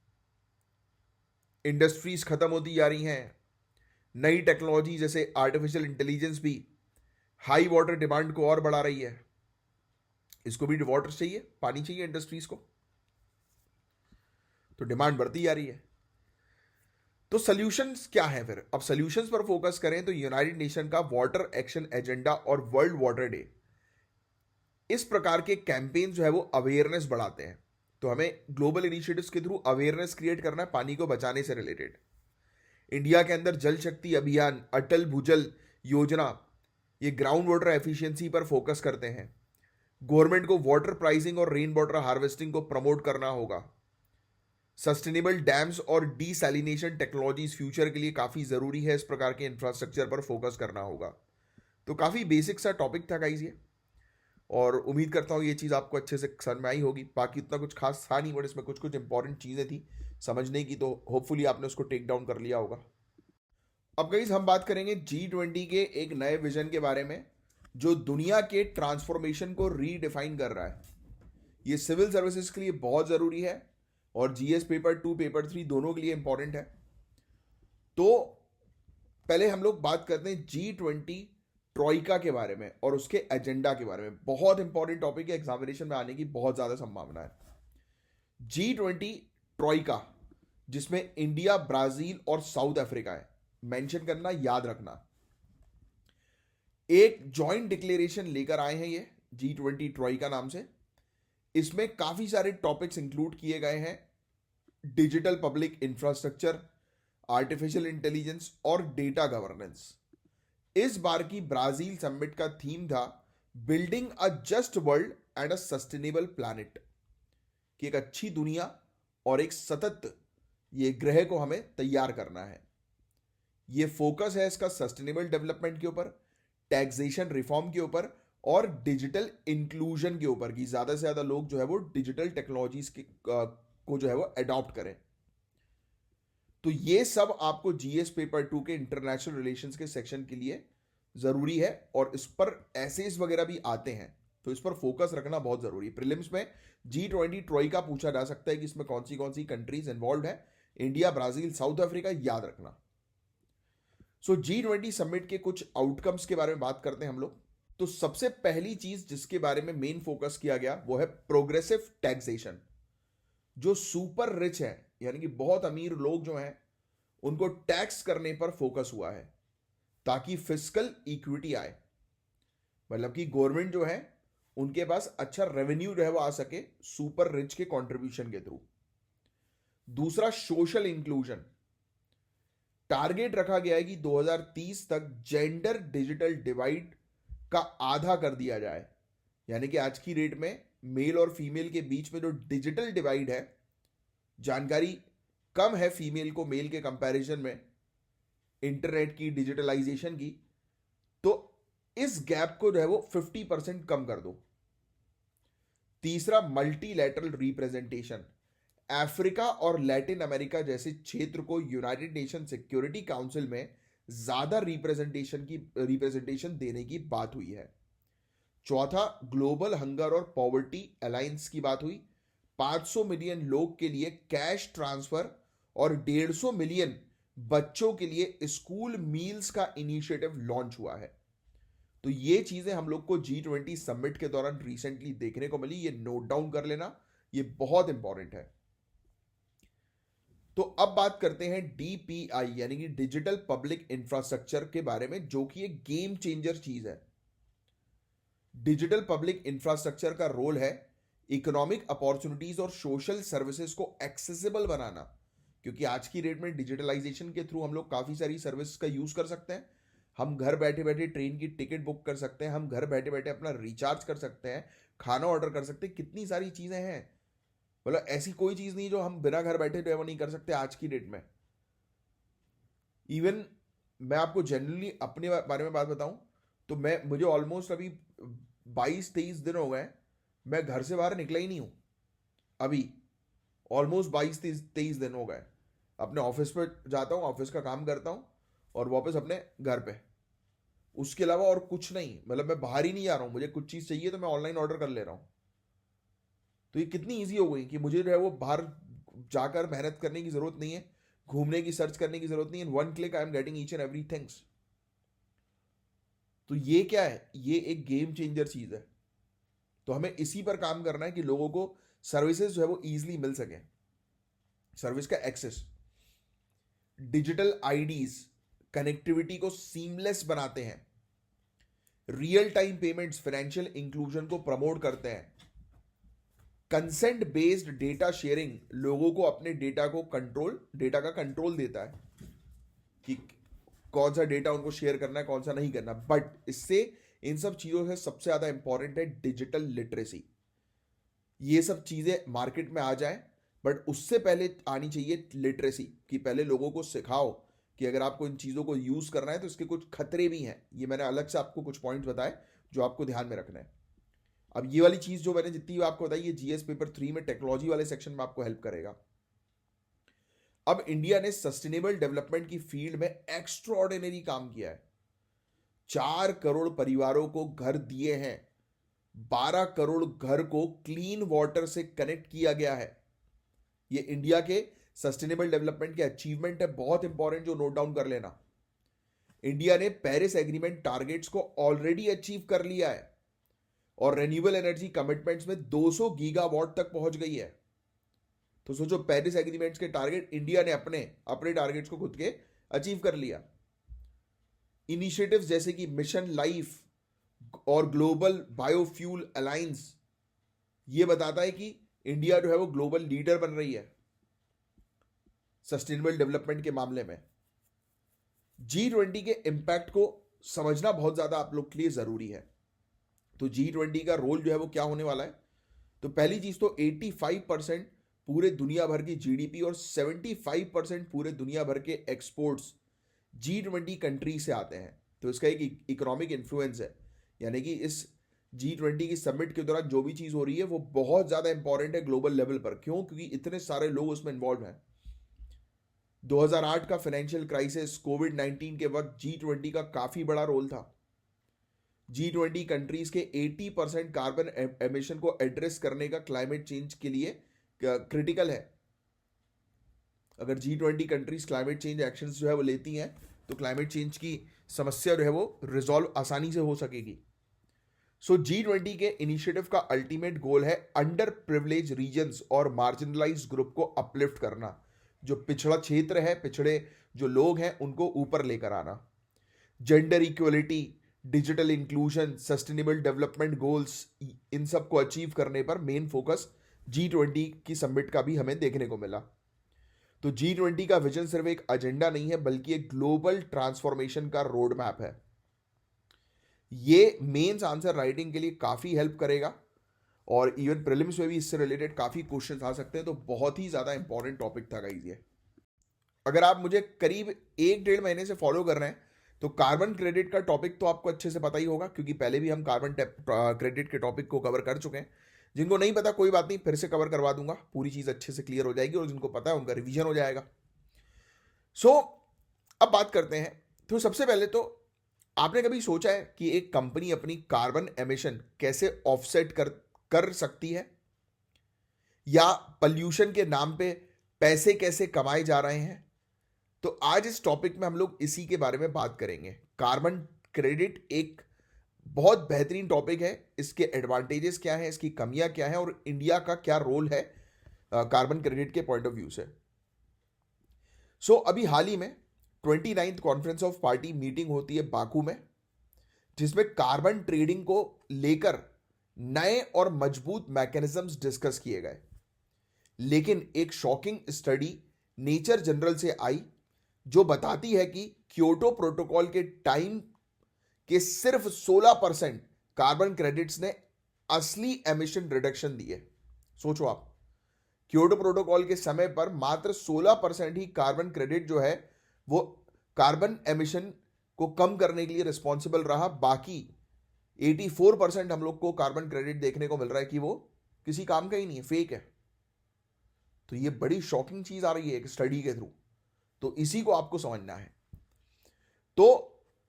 इंडस्ट्रीज खत्म होती जा रही हैं। नई टेक्नोलॉजी जैसे आर्टिफिशियल इंटेलिजेंस भी हाई वाटर डिमांड को और बढ़ा रही है। इसको भी वाटर चाहिए, पानी चाहिए इंडस्ट्रीज को, तो डिमांड बढ़ती जा रही है। तो सॉल्यूशंस क्या है फिर? अब सॉल्यूशंस पर फोकस करें तो यूनाइटेड नेशन का वाटर एक्शन एजेंडा और वर्ल्ड वाटर डे, इस प्रकार के कैंपेन जो है वो अवेयरनेस बढ़ाते हैं। तो हमें ग्लोबल इनिशिएटिव्स के थ्रू अवेयरनेस क्रिएट करना है पानी को बचाने से रिलेटेड। इंडिया के अंदर जल शक्ति अभियान, अटल भूजल योजना, ये ग्राउंड वाटर एफिशिएंसी पर फोकस करते हैं। गवर्नमेंट को वाटर प्राइसिंग और रेन वाटर हार्वेस्टिंग को प्रमोट करना होगा। सस्टेनेबल डैम्स और डीसैलिनेशन टेक्नोलॉजीज फ्यूचर के लिए काफी जरूरी है, इस प्रकार के इंफ्रास्ट्रक्चर पर फोकस करना होगा। तो काफी बेसिक सा टॉपिक था गाइस ये, और उम्मीद करता हूँ ये चीज़ आपको अच्छे से समझ में आई होगी। बाकी उतना कुछ खास था नहीं, बट इसमें कुछ कुछ इंपॉर्टेंट चीज़ें थी समझने की, तो होपफुली आपने उसको टेक डाउन कर लिया होगा। अब गाइस हम बात करेंगे G20 के एक नए विजन के बारे में, जो दुनिया के ट्रांसफॉर्मेशन को रीडिफाइन कर रहा है। ये सिविल सर्विसेज के लिए बहुत ज़रूरी है और GS पेपर 2 पेपर 3 दोनों के लिए इंपॉर्टेंट है। तो पहले हम लोग बात करते हैं G20 ट्रॉइका के बारे में और उसके एजेंडा के बारे में। बहुत इंपॉर्टेंट टॉपिक है, एग्जामिनेशन में आने की बहुत ज्यादा संभावना है। G20 ट्रॉइका, जिसमें इंडिया, ब्राजील और साउथ अफ्रीका है, मेंशन करना, याद रखना। एक जॉइंट डिक्लेरेशन लेकर आए हैं ये G20 ट्रॉइका नाम से। इसमें काफी सारे टॉपिक्स इंक्लूड किए गए हैं। Digital public infrastructure, artificial intelligence और डेटा गवर्नेंस। इस बार की ब्राजील समिट का थीम था building a just world and a sustainable planet, कि एक अच्छी दुनिया और एक सतत ये ग्रह को हमें तैयार करना है। ये फोकस है इसका सस्टेनेबल डेवलपमेंट के ऊपर, टैक्सेशन रिफॉर्म के ऊपर और डिजिटल इंक्लूजन के ऊपर, कि ज्यादा से ज्यादा लोग जो है वो डिजिटल टेक्नोलॉजीज को जो है वो अडॉप्ट करें। तो ये सब आपको GS पेपर 2 के इंटरनेशनल रिलेशंस के सेक्शन के लिए जरूरी है, और इस पर एसेस वगैरह भी आते हैं, तो इस पर फोकस रखना बहुत जरूरी है। प्रीलिम्स में G20 ट्रॉइका पूछा जा सकता है कि इसमें कौन सी कंट्रीज इन्वॉल्व है। इंडिया, ब्राजील, साउथ अफ्रीका, याद रखना। सो G20 समिट के कुछ आउटकम्स के बारे में बात करते हैं हम लोग। तो सबसे पहली चीज जिसके बारे में मेन फोकस किया गया वो है प्रोग्रेसिव टैक्सेशन। जो सुपर रिच है, यानी कि बहुत अमीर लोग जो हैं, उनको टैक्स करने पर फोकस हुआ है ताकि फिस्कल इक्विटी आए, मतलब कि गवर्नमेंट जो है उनके पास अच्छा रेवेन्यू जो है वो आ सके सुपर रिच के कंट्रीब्यूशन के थ्रू। दूसरा, सोशल इंक्लूजन। टारगेट रखा गया है कि 2030 तक जेंडर डिजिटल डिवाइड का आधा कर दिया जाए, यानी कि आज की डेट में मेल और फीमेल के बीच में जो डिजिटल डिवाइड है, जानकारी कम है फीमेल को मेल के कंपैरिजन में इंटरनेट की, डिजिटलाइजेशन की, तो इस गैप को जो है वो 50% कम कर दो। तीसरा, मल्टीलैटरल रिप्रेजेंटेशन। अफ्रीका और लैटिन अमेरिका जैसे क्षेत्र को यूनाइटेड नेशन सिक्योरिटी काउंसिल में ज्यादा रिप्रेजेंटेशन देने की बात हुई है। चौथा, ग्लोबल हंगर और पॉवर्टी अलायंस की बात हुई। 500 मिलियन लोग के लिए कैश ट्रांसफर और 150 मिलियन बच्चों के लिए स्कूल मील्स का इनिशिएटिव लॉन्च हुआ है। तो ये चीजें हम लोग को G20 समिट के दौरान रिसेंटली देखने को मिली, ये नोट डाउन कर लेना, ये बहुत इंपॉर्टेंट है। तो अब बात करते हैं DPI यानी कि डिजिटल पब्लिक इंफ्रास्ट्रक्चर के बारे में, जो कि एक गेम चेंजर चीज है। डिजिटल पब्लिक इंफ्रास्ट्रक्चर का रोल है इकोनॉमिक अपॉर्चुनिटीज और सोशल सर्विसेज को एक्सेसिबल बनाना, क्योंकि आज की डेट में डिजिटलाइजेशन के थ्रू हम लोग काफी सारी सर्विस का यूज कर सकते हैं। हम घर बैठे बैठे ट्रेन की टिकट बुक कर सकते हैं, हम घर बैठे बैठे अपना रिचार्ज कर सकते हैं, खाना ऑर्डर कर सकते हैं, कितनी सारी चीजें हैं। मतलब ऐसी कोई चीज नहीं जो हम बिना घर बैठे जो वो नहीं कर सकते आज की डेट में। इवन मैं आपको जनरली अपने बारे में बात बताऊं तो मुझे ऑलमोस्ट अभी 22-23 दिन हो गए, मैं घर से बाहर निकला ही नहीं हूं अभी। ऑलमोस्ट 22-23 दिन हो गए। अपने ऑफिस पर जाता हूँ, ऑफिस का काम करता हूँ और वापस अपने घर पे। उसके अलावा और कुछ नहीं, मतलब मैं बाहर ही नहीं जा रहा हूँ। मुझे कुछ चीज़ चाहिए तो मैं ऑनलाइन ऑर्डर कर ले रहा हूँ। तो ये कितनी ईजी हो गई कि मुझे जो है वो बाहर जाकर मेहनत करने की ज़रूरत नहीं है, घूमने की सर्च करने की ज़रूरत नहीं है। In one click I am getting each and every things. तो ये क्या है, ये एक गेम चेंजर चीज़ है। तो हमें इसी पर काम करना है कि लोगों को सर्विसेज जो है वो ईजिली मिल सके, सर्विस का एक्सेस। डिजिटल आईडीज कनेक्टिविटी को सीमलेस बनाते हैं। Real time payments financial inclusion को प्रमोट करते हैं। कंसेंट बेस्ड डेटा शेयरिंग लोगों को अपने डेटा का कंट्रोल देता है कि कौन सा डेटा उनको शेयर करना है, कौन सा नहीं करना। बट इससे इन सब चीजों से सबसे ज्यादा इंपॉर्टेंट है डिजिटल लिटरेसी। ये सब चीजें मार्केट में आ जाए, बट उससे पहले आनी चाहिए लिटरेसी, कि पहले लोगों को सिखाओ कि अगर आपको इन चीजों को यूज करना है तो इसके कुछ खतरे भी हैं। ये मैंने अलग से आपको कुछ पॉइंट बताए जो आपको ध्यान में रखना है। अब ये वाली चीज जो मैंने जितनी आपको बताई, ये जीएस पेपर 3 में टेक्नोलॉजी वाले सेक्शन में आपको हेल्प करेगा। अब इंडिया ने सस्टेनेबल डेवलपमेंट की फील्ड में एक्स्ट्रॉर्डिनरी काम किया है। 4 करोड़ परिवारों को घर दिए हैं, 12 करोड़ घर को क्लीन वाटर से कनेक्ट किया गया है। ये इंडिया के सस्टेनेबल डेवलपमेंट के अचीवमेंट है, बहुत इंपॉर्टेंट, जो नोट डाउन कर लेना। इंडिया ने पेरिस एग्रीमेंट टारगेट्स को ऑलरेडी अचीव कर लिया है और रेन्यूएबल एनर्जी कमिटमेंट्स में 200 गीगावाट तक पहुंच गई है। तो सोचो, पेरिस एग्रीमेंट्स के टारगेट इंडिया ने अपने अपने टारगेट्स को खुद के अचीव कर लिया। इनिशिएटिव्स जैसे कि मिशन लाइफ और ग्लोबल बायोफ्यूल अलायंस, ये बताता है कि इंडिया जो है वो ग्लोबल लीडर बन रही है सस्टेनेबल डेवलपमेंट के मामले में। G20 के इंपैक्ट को समझना बहुत ज्यादा आप लोग के लिए जरूरी है। तो G20 का रोल जो है वो क्या होने वाला है, तो पहली चीज तो 85% पूरे दुनिया भर की जीडीपी और 75% पूरे दुनिया भर के एक्सपोर्ट्स G20 कंट्री से आते हैं। तो इसका एक इकोनॉमिक इन्फ्लुएंस है, यानी कि इस G20 की समिट के दौरान जो भी चीज हो रही है वो बहुत ज्यादा इंपॉर्टेंट है ग्लोबल लेवल पर। क्यों? क्योंकि इतने सारे लोग उसमें इन्वॉल्व हैं। 2008 का फाइनेंशियल क्राइसिस, कोविड-19 के वक्त G20 का काफी बड़ा रोल था। G20 कंट्रीज के 80% कार्बन एमिशन को एड्रेस करने का क्लाइमेट चेंज के लिए क्रिटिकल है। अगर G20 countries climate change actions जो है वो लेती हैं तो क्लाइमेट चेंज की समस्या जो है वो रिजॉल्व आसानी से हो सकेगी। सो G20 के इनिशिएटिव का अल्टीमेट गोल है अंडर प्रिविलेज रीजन्स और मार्जिनलाइज्ड ग्रुप को अपलिफ्ट करना। जो पिछड़ा क्षेत्र है, पिछड़े जो लोग हैं, उनको ऊपर लेकर आना। Gender equality, digital inclusion, sustainable development goals, इन सब को अचीव करने पर मेन फोकस G20 की समिट का भी हमें देखने को मिला। तो G20 का विजन सिर्फ एक एजेंडा नहीं है, बल्कि एक ग्लोबल ट्रांसफॉर्मेशन का रोड मैप है। ये मेंस आंसर राइटिंग के लिए काफी हेल्प करेगा और इवन प्रीलिम्स में भी इससे रिलेटेड काफी क्वेश्चंस आ सकते हैं। तो बहुत ही ज्यादा इंपॉर्टेंट टॉपिक था गाइस ये। अगर आप मुझे करीब 1-1.5 महीने से फॉलो कर रहे हैं तो कार्बन क्रेडिट का टॉपिक तो आपको अच्छे से पता ही होगा, क्योंकि पहले भी हम कार्बन क्रेडिट के टॉपिक को कवर कर चुके हैं। जिनको नहीं पता कोई बात नहीं, फिर से कवर करवा दूंगा, पूरी चीज अच्छे से क्लियर हो जाएगी और जिनको पता है उनका रिवीजन हो जाएगा। सो अब बात करते हैं। तो सबसे पहले तो आपने कभी सोचा है कि एक कंपनी अपनी कार्बन एमिशन कैसे ऑफसेट कर सकती है, या पॉल्यूशन के नाम पे पैसे कैसे कमाए जा रहे हैं? तो आज इस टॉपिक में हम लोग इसी के बारे में बात करेंगे। कार्बन क्रेडिट एक बहुत बेहतरीन टॉपिक है। इसके एडवांटेजेस क्या हैं, इसकी कमियां क्या हैं और इंडिया का क्या रोल है कार्बन क्रेडिट के पॉइंट ऑफ व्यू से। सो अभी हाल ही में 29th conference of party meeting होती है बाकू में, जिसमें कार्बन ट्रेडिंग को लेकर नए और मजबूत मैकेनिज्म्स डिस्कस किए गए। लेकिन एक शॉकिंग स्टडी नेचर जनरल से आई जो बताती है कि क्योटो प्रोटोकॉल के टाइम के सिर्फ 16% कार्बन क्रेडिट्स ने असली एमिशन रिडक्शन दिए। सोचो आप, क्योटो प्रोटोकॉल के समय पर मात्र 16% ही कार्बन क्रेडिट जो है वो कार्बन एमिशन को कम करने के लिए रिस्पॉन्सिबल रहा। बाकी 84% हम लोग को कार्बन क्रेडिट देखने को मिल रहा है कि वो किसी काम का ही नहीं है, फेक है। तो ये बड़ी शॉकिंग चीज आ रही है एक स्टडी के थ्रू, तो इसी को आपको समझना है। तो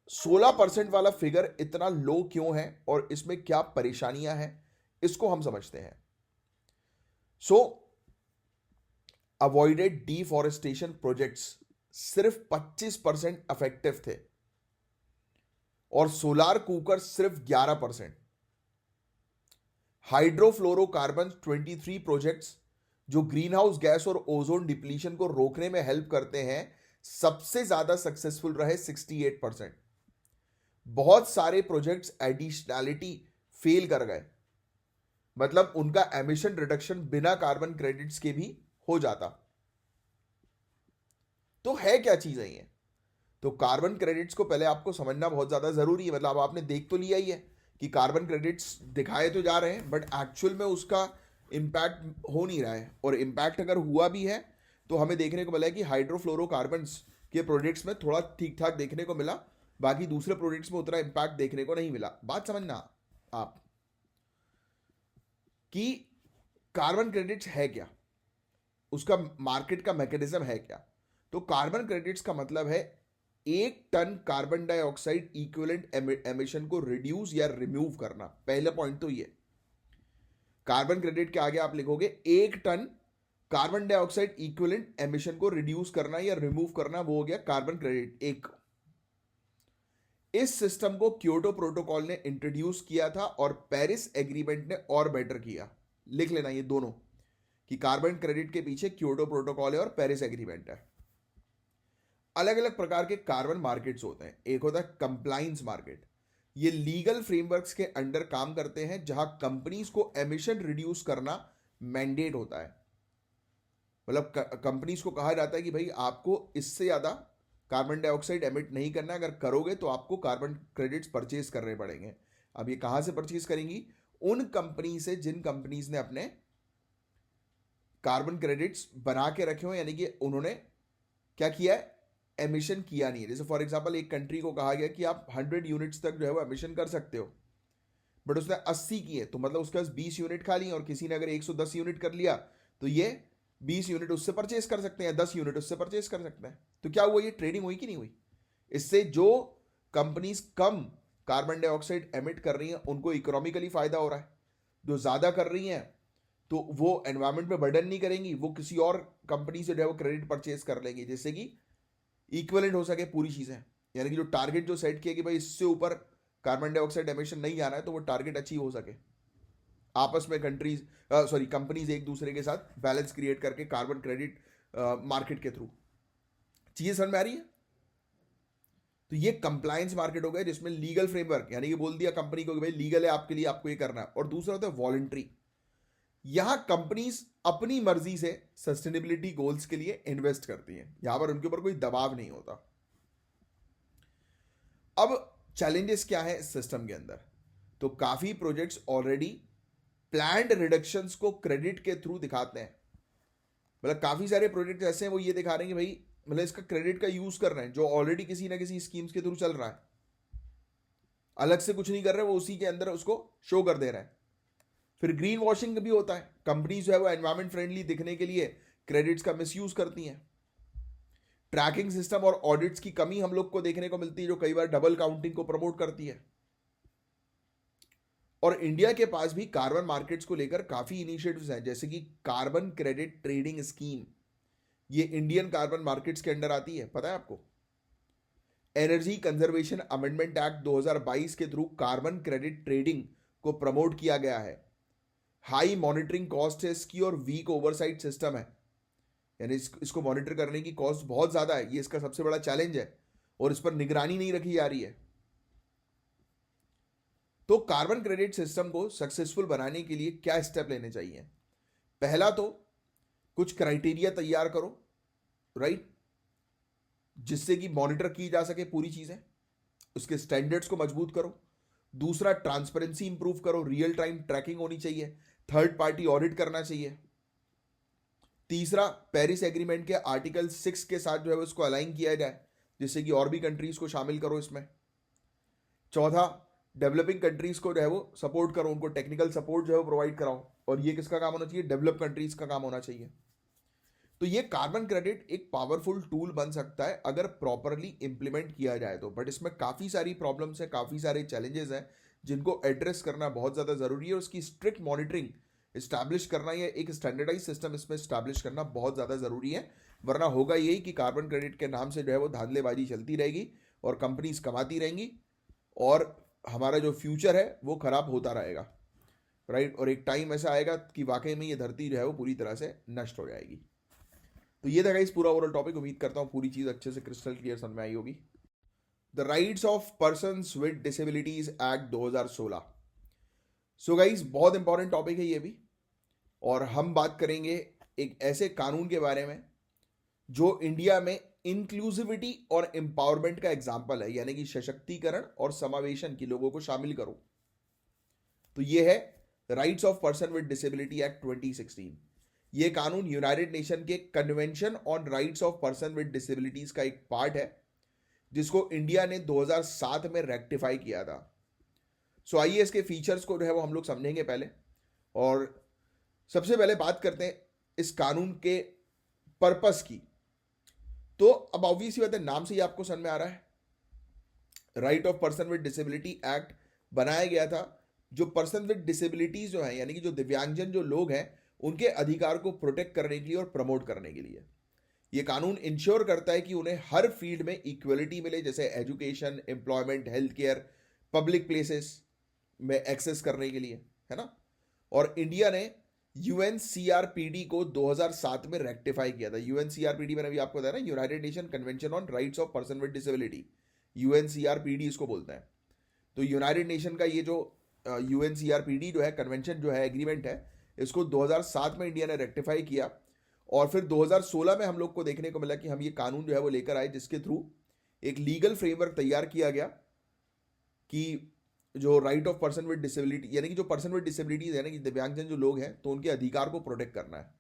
16% वाला फिगर इतना लो क्यों है और इसमें क्या परेशानियां हैं, इसको हम समझते हैं। सो अवॉइडेड डिफॉरेस्टेशन प्रोजेक्ट्स सिर्फ 25% इफेक्टिव थे और सोलार कुकर सिर्फ 11%। हाइड्रोफ्लोरोकार्बन 23 प्रोजेक्ट्स जो ग्रीन हाउस गैस और ओजोन डिप्लीशन को रोकने में हेल्प करते हैं, सबसे ज्यादा सक्सेसफुल रहे 68%। बहुत सारे प्रोजेक्ट्स एडिशनैलिटी फेल कर गए, मतलब उनका एमिशन रिडक्शन बिना कार्बन क्रेडिट्स के भी हो जाता। तो है क्या चीज है ये? तो कार्बन क्रेडिट्स को पहले आपको समझना बहुत ज्यादा जरूरी है। मतलब आपने देख तो लिया ही है कि कार्बन क्रेडिट्स दिखाए तो जा रहे हैं, बट एक्चुअल में उसका इंपैक्ट हो नहीं रहा है। और इंपैक्ट अगर हुआ भी है तो हमें देखने को मिला है कि हाइड्रोफ्लोरोकार्बन्स के प्रोजेक्ट्स में थोड़ा ठीक ठाक देखने को मिला, बाकी दूसरे प्रोजेक्ट्स में उतना इंपैक्ट देखने को नहीं मिला। बात समझना आप कि कार्बन क्रेडिट्स है क्या, उसका मार्केट का मैकेनिज्म है क्या। तो कार्बन क्रेडिट्स का मतलब है 1 ton carbon dioxide equivalent emission को रिड्यूस या रिमूव करना। पहला पॉइंट तो ये, कार्बन क्रेडिट के आगे आप लिखोगे 1 ton carbon dioxide equivalent emission को रिड्यूस करना या रिमूव करना, वो हो गया कार्बन क्रेडिट एक। इस सिस्टम को क्योटो प्रोटोकॉल ने इंट्रोड्यूस किया था और पेरिस एग्रीमेंट ने और बेटर किया। लिख लेना ये दोनों कि कार्बन क्रेडिट के पीछे क्योटो प्रोटोकॉल है और पेरिस एग्रीमेंट है। अलग अलग प्रकार के कार्बन मार्केट्स होते हैं। एक होता है कंप्लायंस मार्केट, ये लीगल फ्रेमवर्क्स के अंडर काम करते हैं जहां कंपनीज को एमिशन रिड्यूस करना मैंडेट होता है। मतलब कंपनीज को कहा जाता है कि भाई आपको इससे ज्यादा कार्बन डाइऑक्साइड एमिट नहीं करना, अगर करोगे तो आपको कार्बन क्रेडिट्स परचेज करने पड़ेंगे। अब ये कहां से परचेज करेंगी? उन कंपनी से जिन कंपनीज ने अपने कार्बन क्रेडिट्स बना के रखे हो, यानी कि उन्होंने क्या किया है, एमिशन किया नहीं है। जैसे फॉर एग्जांपल एक कंट्री को कहा गया कि आप 100 यूनिट्स तक जो है वो एमिशन कर सकते हो, बट उसने 80 किए, तो मतलब उसके पास 20 यूनिट खाली है। और किसी ने अगर 110 यूनिट कर लिया तो ये 20 यूनिट उससे परचेज कर सकते हैं, 10 यूनिट उससे परचेज कर सकते हैं। तो क्या हुआ, ये ट्रेडिंग हुई कि नहीं हुई? इससे जो companies come carbon dioxide emit कर रही हैं उनको इकोनॉमिकली फायदा हो रहा है, जो ज्यादा कर रही हैं तो वो एनवायरमेंट में बर्डन नहीं करेंगी, वो किसी और कंपनी से जो है वो क्रेडिट परचेज कर लेंगी, जिससे कि इक्विवेलेंट हो सके पूरी चीजें। यानी कि जो टारगेट जो सेट किया कि भाई इससे ऊपर कार्बन डाइऑक्साइड एमिशन नहीं जाना है, तो वो टारगेट अचीव हो सके। आपस में कंपनीज एक दूसरे के साथ बैलेंस क्रिएट करके कार्बन क्रेडिट मार्केट के थ्रू। चीजें समझ में आ रही है? तो ये कंप्लायंस मार्केट हो गया जिसमें लीगल फ्रेमवर्क, यानी कि बोल दिया कंपनी को कि भाई लीगल है आपके लिए, आपको ये करना है। और दूसरा होता है वॉलंटरी, यहां कंपनीज अपनी मर्जी से सस्टेनेबिलिटी गोल्स के लिए इन्वेस्ट करती हैं, यहां पर उनके ऊपर कोई दबाव नहीं होता। अब चैलेंजेस क्या है इस सिस्टम के अंदर? तो काफी प्रोजेक्ट्स ऑलरेडी प्लान्ड रिडक्शंस को क्रेडिट के थ्रू दिखाते हैं। मतलब काफी सारे प्रोजेक्ट्स ऐसे हैं वो ये दिखा रहे हैं कि भाई मतलब इसका क्रेडिट का यूज कर रहे हैं, जो ऑलरेडी किसी ना किसी स्कीम्स के थ्रू चल रहा है, अलग से कुछ नहीं कर रहे, वो उसी के अंदर उसको शो कर दे रहा है। फिर ग्रीन वॉशिंग भी होता है, कंपनीज जो है वो एनवायरमेंट फ्रेंडली दिखने के लिए क्रेडिट्स का मिसयूज करती हैं। ट्रैकिंग सिस्टम और ऑडिट्स की कमी हम लोग को देखने को मिलती है, जो कई बार डबल काउंटिंग को प्रमोट करती है। और इंडिया के पास भी कार्बन मार्केट्स को लेकर काफी इनिशिएटिव्स हैं, जैसे कि कार्बन क्रेडिट ट्रेडिंग स्कीम, ये इंडियन कार्बन मार्केट्स के अंडर आती है, पता है आपको? एनर्जी कंजर्वेशन अमेंडमेंट एक्ट 2022 के थ्रू कार्बन क्रेडिट ट्रेडिंग को प्रमोट किया गया है। हाई मॉनिटरिंग कॉस्ट है इसकी और वीक ओवरसाइट सिस्टम है, यानी इसको मॉनिटर करने की कॉस्ट बहुत ज्यादा है, ये इसका सबसे बड़ा चैलेंज है, और इस पर निगरानी नहीं रखी जा रही है। तो कार्बन क्रेडिट सिस्टम को सक्सेसफुल बनाने के लिए क्या स्टेप लेने चाहिए? पहला तो कुछ क्राइटेरिया तैयार करो, राइट, जिससे कि मॉनिटर की जा सके पूरी चीजें, उसके स्टैंडर्ड्स को मजबूत करो। दूसरा, ट्रांसपेरेंसी इंप्रूव करो, रियल टाइम ट्रैकिंग होनी चाहिए, थर्ड पार्टी ऑडिट करना चाहिए। तीसरा, पेरिस एग्रीमेंट के आर्टिकल 6 के साथ जो है उसको अलाइन किया जाए, जिससे कि और भी कंट्रीज को शामिल करो इसमें। चौथा, डेवलपिंग कंट्रीज को जो है वो सपोर्ट करो, उनको टेक्निकल सपोर्ट जो है वो प्रोवाइड कराओ, और ये किसका काम होना चाहिए? डेवलप कंट्रीज का काम होना चाहिए। तो ये कार्बन क्रेडिट एक पावरफुल टूल बन सकता है अगर प्रॉपरली इंप्लीमेंट किया जाए तो, बट इसमें काफ़ी सारी प्रॉब्लम्स हैं, काफ़ी सारे चैलेंजेस हैं जिनको एड्रेस करना बहुत ज़्यादा ज़रूरी है। उसकी स्ट्रिक्ट मॉनिटरिंग इस्टेब्लिश करना या एक स्टैंडर्डाइज सिस्टम इसमें इस्टेब्लिश करना बहुत ज़्यादा ज़रूरी है, वरना होगा यही कि कार्बन क्रेडिट के नाम से जो है वो धांधलेबाजी चलती रहेगी और कंपनीज कमाती रहेंगी और हमारा जो फ्यूचर है वो खराब होता रहेगा, राइट। और एक टाइम ऐसा आएगा कि वाकई में ये धरती जो है वो पूरी तरह से नष्ट हो जाएगी। तो ये था गाइस पूरा ओवरऑल टॉपिक। उम्मीद करता हूँ पूरी चीज़ अच्छे से क्रिस्टल क्लियर समझ में आई होगी। The rights of persons with disabilities act 2016। So guys बहुत इंपॉर्टेंट टॉपिक है ये भी, और हम बात करेंगे एक ऐसे कानून के बारे में जो इंडिया में इंक्लूसिविटी और एम्पावरमेंट का एग्जाम्पल है, यानी कि सशक्तिकरण और समावेशन की, लोगों को शामिल करो। तो ये है rights of person with disability act 2016। ये कानून यूनाइटेड नेशन के convention on rights of person with disabilities का एक पार्ट है, जिसको इंडिया ने 2007 में रेक्टिफाई किया था। सो आइए इसके फीचर्स को जो है वो हम लोग समझेंगे पहले, और सबसे पहले बात करते हैं इस कानून के पर्पस की। तो अब ऑब्वियस बात है, नाम से ही आपको समझ में आ रहा है, right of person with disability act बनाया गया था जो पर्सन विद डिसेबिलिटीज जो है, यानी कि जो दिव्यांगजन जो लोग हैं, उनके अधिकार को प्रोटेक्ट करने के लिए और प्रमोट करने के लिए। ये कानून इंश्योर करता है कि उन्हें हर फील्ड में इक्वलिटी मिले, जैसे education, employment, health care, public places में एक्सेस करने के लिए, है ना। और इंडिया ने यूएनसीआरपीडी को 2007 में रेक्टिफाई किया था। यूएनसीआरपीडी मैंने अभी आपको बताया ना, United Nation convention on rights of person with disability, UNCRPD इसको बोलते हैं। तो यूनाइटेड नेशन का ये जो यूएनसीआरपीडी जो है, कन्वेंशन जो है, एग्रीमेंट है, इसको 2007 में इंडिया ने रेक्टिफाई किया, और फिर 2016 में हम लोग को देखने को मिला कि हम ये कानून जो है वो लेकर आए, जिसके थ्रू एक लीगल फ्रेमवर्क तैयार किया गया कि जो right of person with disability, यानी कि जो पर्सन विद डिसेबिलिटीज है ना, कि दिव्यांगजन जो लोग हैं, तो उनके अधिकार को प्रोटेक्ट करना है।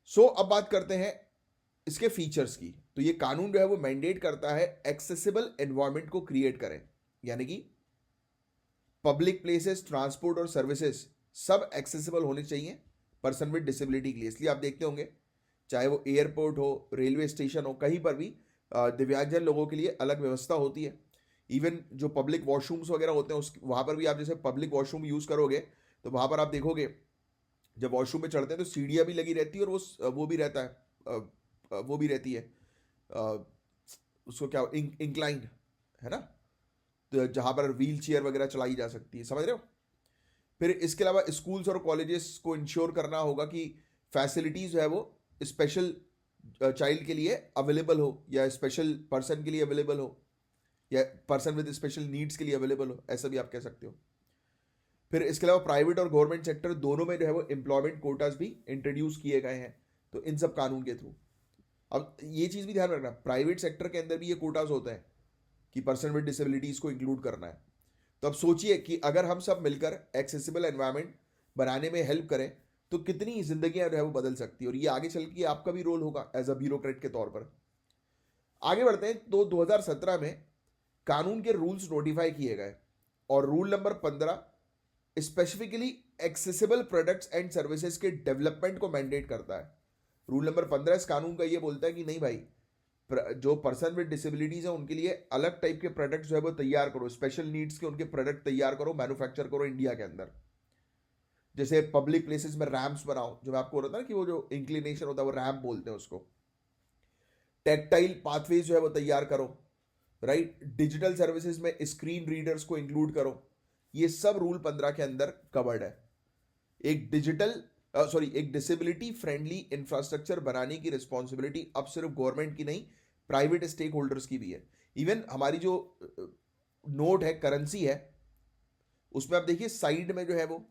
सो अब बात करते हैं इसके फीचर्स की। तो ये कानून जो है वो मैंडेट करता है एक्सेसिबल एनवायरनमेंट को क्रिएट करें, यानी कि पब्लिक प्लेसेस, ट्रांसपोर्ट और सर्विसेज सब एक्सेसिबल होने चाहिए पर्सन विद डिसेबिलिटी के लिए। इसलिए आप देखते होंगे चाहे वो एयरपोर्ट हो, रेलवे स्टेशन हो, कहीं पर भी दिव्यांगजन लोगों के लिए अलग व्यवस्था होती है। इवन जो पब्लिक वॉशरूम्स वगैरह होते हैं, उस वहाँ पर भी आप जैसे पब्लिक वॉशरूम यूज़ करोगे तो वहाँ पर आप देखोगे जब वॉशरूम में चढ़ते हैं तो सीढ़ियाँ भी लगी रहती है, और वो भी रहता है, वो भी रहती है, उसको क्या इंक्लाइंड, है ना, तो जहाँ पर व्हील चेयर वगैरह चलाई जा सकती है, समझ रहे हो। फिर इसके अलावा स्कूल्स और कॉलेजेस को इंश्योर करना होगा कि फैसिलिटीज़ जो है वो स्पेशल चाइल्ड के लिए अवेलेबल हो, या स्पेशल पर्सन के लिए अवेलेबल हो, या पर्सन विद स्पेशल नीड्स के लिए अवेलेबल हो, ऐसा भी आप कह सकते हो। फिर इसके अलावा प्राइवेट और गवर्नमेंट सेक्टर दोनों में जो है वो एम्प्लॉयमेंट कोटास भी इंट्रोड्यूस किए गए हैं, तो इन सब कानून के थ्रू। अब ये चीज़ भी ध्यान रखना, प्राइवेट सेक्टर के अंदर भी ये कोटास होते हैं कि पर्सन विद डिसेबिलिटीज़ को इंक्लूड करना है। तो अब सोचिए कि अगर हम सब मिलकर एक्सेसिबल एनवायरनमेंट बनाने में हेल्प करें तो कितनी जिंदगियां जो है वो बदल सकती है, और ये आगे चल के आपका भी रोल होगा एज अ ब्यूरोक्रेट के तौर पर। आगे बढ़ते हैं। तो 2017 में कानून के रूल्स नोटिफाई किए गए, और rule number 15 specifically accessible products and services के डेवलपमेंट को मैंडेट करता है। रूल नंबर 15 इस कानून का ये बोलता है कि नहीं भाई, जो पर्सन विद डिसेबिलिटीज है उनके लिए अलग टाइप के प्रोडक्ट्स जो है वो तैयार करो, स्पेशल नीड्स के उनके प्रोडक्ट तैयार करो, मैन्युफैक्चर करो इंडिया के अंदर। जैसे पब्लिक प्लेसेस में रैम्प्स बनाओ, जो मैं आपको बोल रहा था कि वो जो इंक्लिनेशन होता है वो रैम्प बोलते हैं उसको। टेक्टाइल पाथवेज जो है वो तैयार करो, राइट। डिजिटल सर्विसेज में स्क्रीन रीडर्स को इंक्लूड करो। ये सब रूल 15 के अंदर कवर्ड है। एक एक डिसेबिलिटी फ्रेंडली इंफ्रास्ट्रक्चर बनाने की रिस्पॉन्सिबिलिटी अब सिर्फ गवर्नमेंट की नहीं, प्राइवेट स्टेक होल्डर्स की भी है। इवन हमारी जो नोट है, करेंसी है, उसमें आप देखिए साइड में जो है वो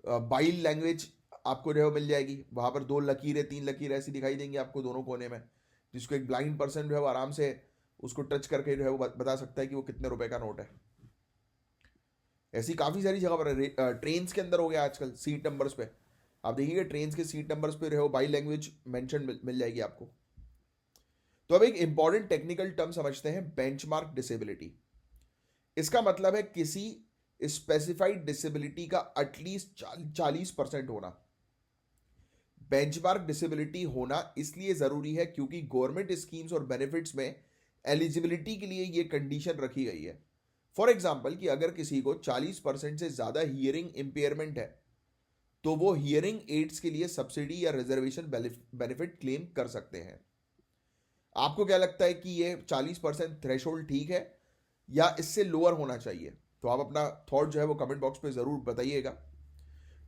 बाइल लैंग्वेज आपको जो है मिल जाएगी। वहां पर 2 लकीरें 3 लकीरें ऐसी दिखाई देंगी आपको दोनों कोने में, जिसको एक ब्लाइंड पर्सन जो है वो आराम से उसको टच करके जो है वो बता सकता है कि वो कितने रुपए का नोट है। ऐसी काफ़ी सारी जगह पर ट्रेन्स के अंदर हो गया आजकल, सीट नंबर्स पे आप देखिएगा ट्रेन के सीट नंबर्स पे रहो बाई लैंग्वेज मेंशन मिल जाएगी आपको। तो अब एक इंपॉर्टेंट टेक्निकल टर्म समझते हैं, बेंचमार्क डिसेबिलिटी। इसका मतलब है किसी स्पेसिफाइड डिसेबिलिटी का एटलीस्ट 40% होना। बेंचमार्क डिसेबिलिटी होना इसलिए जरूरी है क्योंकि गवर्नमेंट स्कीम्स और बेनिफिट्स में एलिजिबिलिटी के लिए यह कंडीशन रखी गई है। फॉर एग्जाम्पल कि अगर किसी को 40% से ज्यादा हियरिंग इंपेयरमेंट है तो वो हियरिंग एड्स के लिए सब्सिडी या रिजर्वेशन बेनिफिट क्लेम कर सकते हैं। आपको क्या लगता है कि ये 40% थ्रेशोल्ड ठीक है या इससे लोअर होना चाहिए? तो आप अपना थॉट जो है वो कमेंट बॉक्स पे जरूर बताइएगा।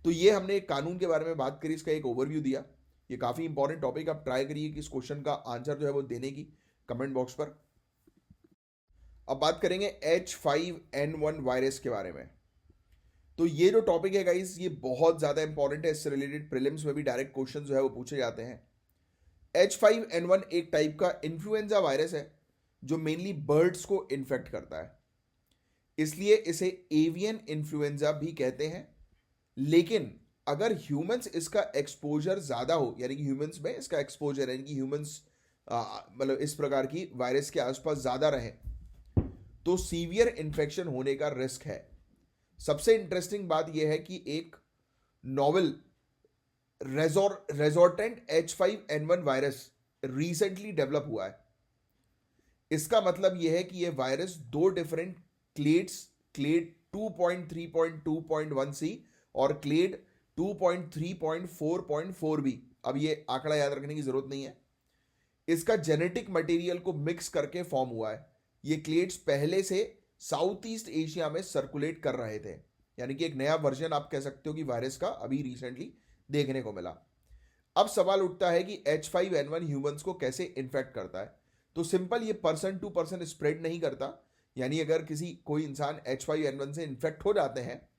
तो ये हमने एक कानून के बारे में बात करी, इसका एक ओवरव्यू दिया। ये काफी इंपॉर्टेंट टॉपिक, आप ट्राई करिए कि इस क्वेश्चन का आंसर जो है वो देने की कमेंट बॉक्स पर। अब बात करेंगे H5N1 वायरस के बारे में। तो ये जो टॉपिक है गाइस ये बहुत ज्यादा इंपॉर्टेंट है, इससे रिलेटेड प्रीलिम्स में भी डायरेक्ट क्वेश्चन जो है वो पूछे जाते हैं। H5N1 एक टाइप का इन्फ्लुएंजा वायरस है जो मेनली बर्ड्स को इन्फेक्ट करता है, इसलिए इसे एवियन इन्फ्लुएंजा भी कहते हैं। लेकिन अगर ह्यूमंस इसका एक्सपोजर ज्यादा हो, यानी कि ह्यूमंस में इसका एक्सपोजर यानी कि ह्यूमंस मतलब इस प्रकार की वायरस के आसपास ज्यादा रहे तो सीवियर इन्फेक्शन होने का रिस्क है। सबसे इंटरेस्टिंग बात यह है कि एक novel reassortant H5N1 virus recently develop हुआ है। इसका मतलब यह है कि यह वायरस दो डिफरेंट क्लेड्स, क्लेड 2.3.2.1c और क्लेड 2.3.4.4b, अब ये आंकड़ा याद रखने की जरूरत नहीं है, इसका जेनेटिक मटेरियल को मिक्स करके फॉर्म हुआ है। ये क्लेड्स पहले से साउथ ईस्ट एशिया में सर्कुलेट कर रहे थे, यानी कि एक नया वर्जन आप कह सकते हो कि वायरस का अभी रिसेंटली देखने को मिला। अब सवाल उठता है कि H5N1 ह्यूमंस को कैसे इन्फेक्ट करता है? तो सिंपल, ये पर्सन टू पर्सन स्प्रेड नहीं करता, यानी अगर कोई इंसान H5N1 से इन्फेक्ट हो जाते हैं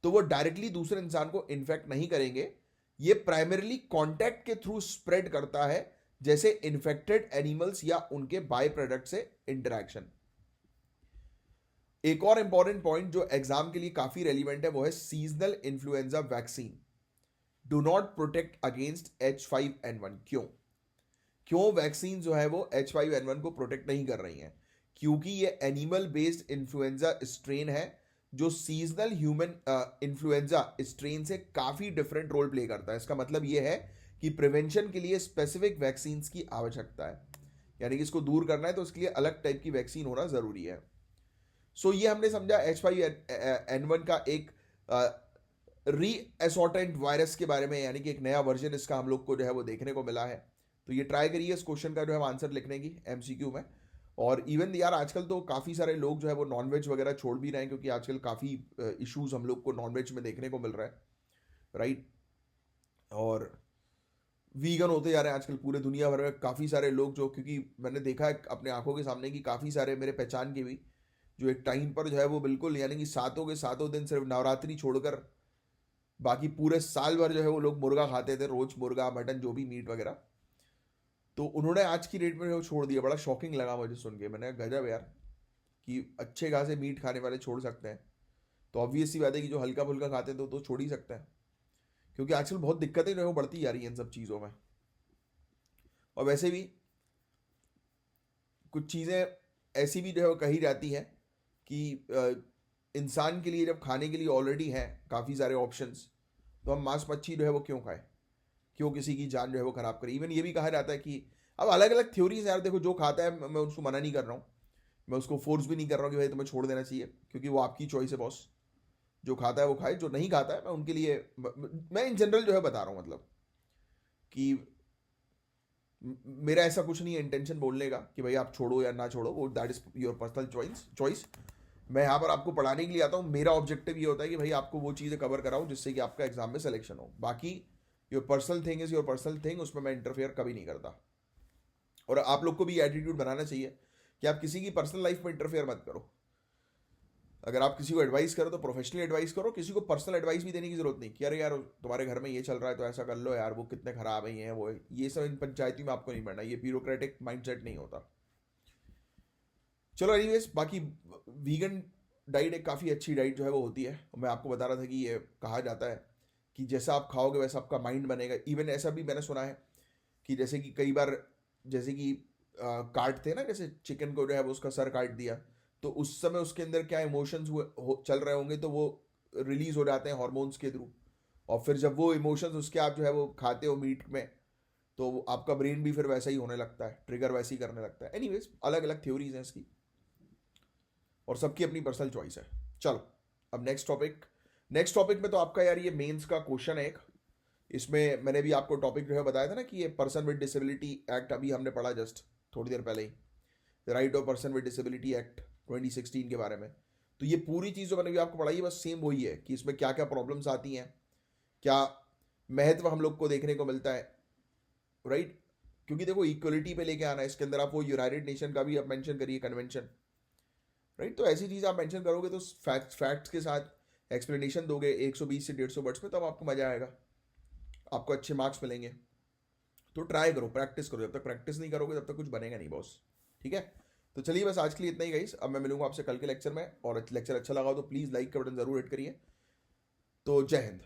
तो वो डायरेक्टली दूसरे इंसान को इन्फेक्ट नहीं करेंगे। ये प्राइमरीली कॉन्टैक्ट के थ्रू स्प्रेड करता है, जैसे इन्फेक्टेड एनिमल्स या उनके बाय प्रोडक्ट से इंटरेक्शन। एक और इंपॉर्टेंट पॉइंट जो एग्जाम के लिए काफी रेलिवेंट है वो है seasonal influenza vaccine do not protect against H5N1। क्यों वैक्सीन जो है वो H5N1 को प्रोटेक्ट नहीं कर रही हैं? क्योंकि ये एनिमल बेस्ड इन्फ्लुएंजा स्ट्रेन है जो सीजनल ह्यूमन इन्फ्लुएंजा स्ट्रेन से काफी डिफरेंट रोल प्ले करता है। इसका मतलब ये है कि प्रिवेंशन के लिए स्पेसिफिक वैक्सीन की आवश्यकता है, यानी कि इसको दूर करना है तो उसके लिए अलग टाइप की वैक्सीन होना जरूरी है। सो ये हमने समझा H5N1 का एक रीएसॉर्टेंट वायरस के बारे में, यानी कि एक नया वर्जन इसका हम लोग को जो है वो देखने को मिला है। तो ये ट्राई करिए इस क्वेश्चन का जो है आंसर लिखने की MCQ में। और इवन यार आजकल तो काफ़ी सारे लोग जो है वो नॉनवेज वगैरह छोड़ भी रहे हैं, क्योंकि आजकल काफ़ी इश्यूज हम लोग को नॉनवेज में देखने को मिल रहा है, राइट। और वीगन होते जा रहे हैं आजकल पूरे दुनिया भर में काफ़ी सारे लोग, जो क्योंकि मैंने देखा है अपने आंखों के सामने कि काफ़ी सारे मेरे पहचान के भी जो एक टाइम पर जो है वो बिल्कुल यानी कि सातों के सातों दिन सिर्फ नवरात्रि छोड़कर बाकी पूरे साल भर जो है वो लोग मुर्गा खाते थे, रोज मुर्गा मटन जो भी मीट वगैरह। तो उन्होंने आज की डेट में वो छोड़ दिया। बड़ा शॉकिंग लगा मुझे सुन के, मैंने कहा गजब यार कि अच्छे खासे मीट खाने वाले छोड़ सकते हैं। तो ऑब्वियस सी बात है कि जो हल्का फुल्का खाते हैं तो छोड़ ही सकते हैं, क्योंकि आजकल बहुत दिक्कतें जो है वो बढ़ती जा रही हैं इन सब चीज़ों में। और वैसे भी कुछ चीज़ें ऐसी भी जो है वो कही जाती हैं कि इंसान के लिए जब खाने के लिए ऑलरेडी हैं काफ़ी सारे ऑप्शंस, तो हम मांस मच्छी जो है वो क्यों खाएं, क्यों किसी की जान जो है वो खराब करें। इवन ये भी कहा जाता है कि अब अलग अलग थ्योरीज यार, देखो जो खाता है मैं उसको मना नहीं कर रहा हूँ, मैं उसको फोर्स भी नहीं कर रहा हूँ कि भाई तुम्हें छोड़ देना चाहिए, क्योंकि वो आपकी चॉइस है बॉस। जो खाता है वो खाए, जो नहीं खाता है मैं उनके लिए मैं इन जनरल जो है बता रहा हूँ, मतलब कि मेरा ऐसा कुछ नहीं है इंटेंशन बोलने का कि भाई आप छोड़ो या ना छोड़ो, वो that is your personal choice. मैं यहाँ पर आपको पढ़ाने के लिए आता हूँ, मेरा ऑब्जेक्टिव ये होता है कि भाई आपको वो चीज़ें कवर कराऊँ जिससे कि आपका एग्जाम में सिलेक्शन हो। बाकी your personal thing is your personal thing, उसमें मैं इंटरफेयर कभी नहीं करता। और आप लोग को भी एटीट्यूड बनाना चाहिए कि आप किसी की पर्सनल लाइफ में इंटरफेयर मत करो। अगर आप किसी को एडवाइस करो तो प्रोफेशनली एडवाइस करो, किसी को पर्सनल एडवाइस भी देने की जरूरत नहीं कि अरे यार तुम्हारे घर में ये चल रहा है तो ऐसा कर लो यार, वो कितने खराब है ये वो, ये सब इन पंचायती में आपको नहीं पढ़ना, ये ब्यूरोक्रेटिक माइंडसेट नहीं होता। चलो एनीवेज, बाकी वीगन डाइट एक काफ़ी अच्छी डाइट जो है वो होती है। मैं आपको बता रहा था कि ये कहा जाता है कि जैसा आप खाओगे वैसा आपका माइंड बनेगा। इवन ऐसा भी मैंने सुना है कि जैसे कि कई बार, जैसे कि काटते हैं ना, जैसे चिकन को जो है वो उसका सर काट दिया, तो उस समय उसके अंदर क्या इमोशंस चल रहे होंगे, तो वो रिलीज हो जाते हैं हॉर्मोन्स के थ्रू। और फिर जब वो इमोशंस उसके आप जो है वो खाते हो मीट में, तो आपका ब्रेन भी फिर वैसा ही होने लगता है, ट्रिगर वैसे ही करने लगता है। एनीवेज, अलग अलग थ्योरीज हैं इसकी, और सबकी अपनी पर्सनल चॉइस है। चलो, अब नेक्स्ट टॉपिक में तो आपका यार ये मेंस का क्वेश्चन है एक। इसमें मैंने भी आपको टॉपिक जो है बताया था ना कि ये पर्सन विद डिसेबिलिटी एक्ट अभी हमने पढ़ा जस्ट थोड़ी देर पहले ही, right of person with disability act 2016 के बारे में। तो ये पूरी चीज़ जो मैंने भी आपको पढ़ाई है बस सेम वही है कि इसमें क्या क्या प्रॉब्लम्स आती हैं, क्या महत्व हम लोग को देखने को मिलता है, राइट। क्योंकि देखो इक्वलिटी पे लेके आना है इसके अंदर, आप वो यूनाइटेड नेशन का भी आप मेंशन करिए कन्वेंशन, राइट। तो ऐसी चीज़ आप मेंशन करोगे तो फैक्ट्स के साथ एक्सप्लेनेशन दोगे 120 से 150 वर्ड्स में, तब आपको मजा आएगा, आपको अच्छे मार्क्स मिलेंगे। तो ट्राई करो, प्रैक्टिस करो, जब तक प्रैक्टिस नहीं करोगे तब तक कुछ बनेगा नहीं बॉस, ठीक है। तो चलिए बस आज के लिए इतना ही गाइस, अब मैं मिलूंगा आपसे कल के लेक्चर में, और लेक्चर अच्छा लगा हो तो प्लीज़ लाइक का बटन ज़रूर हिट करिए। तो जय हिंद।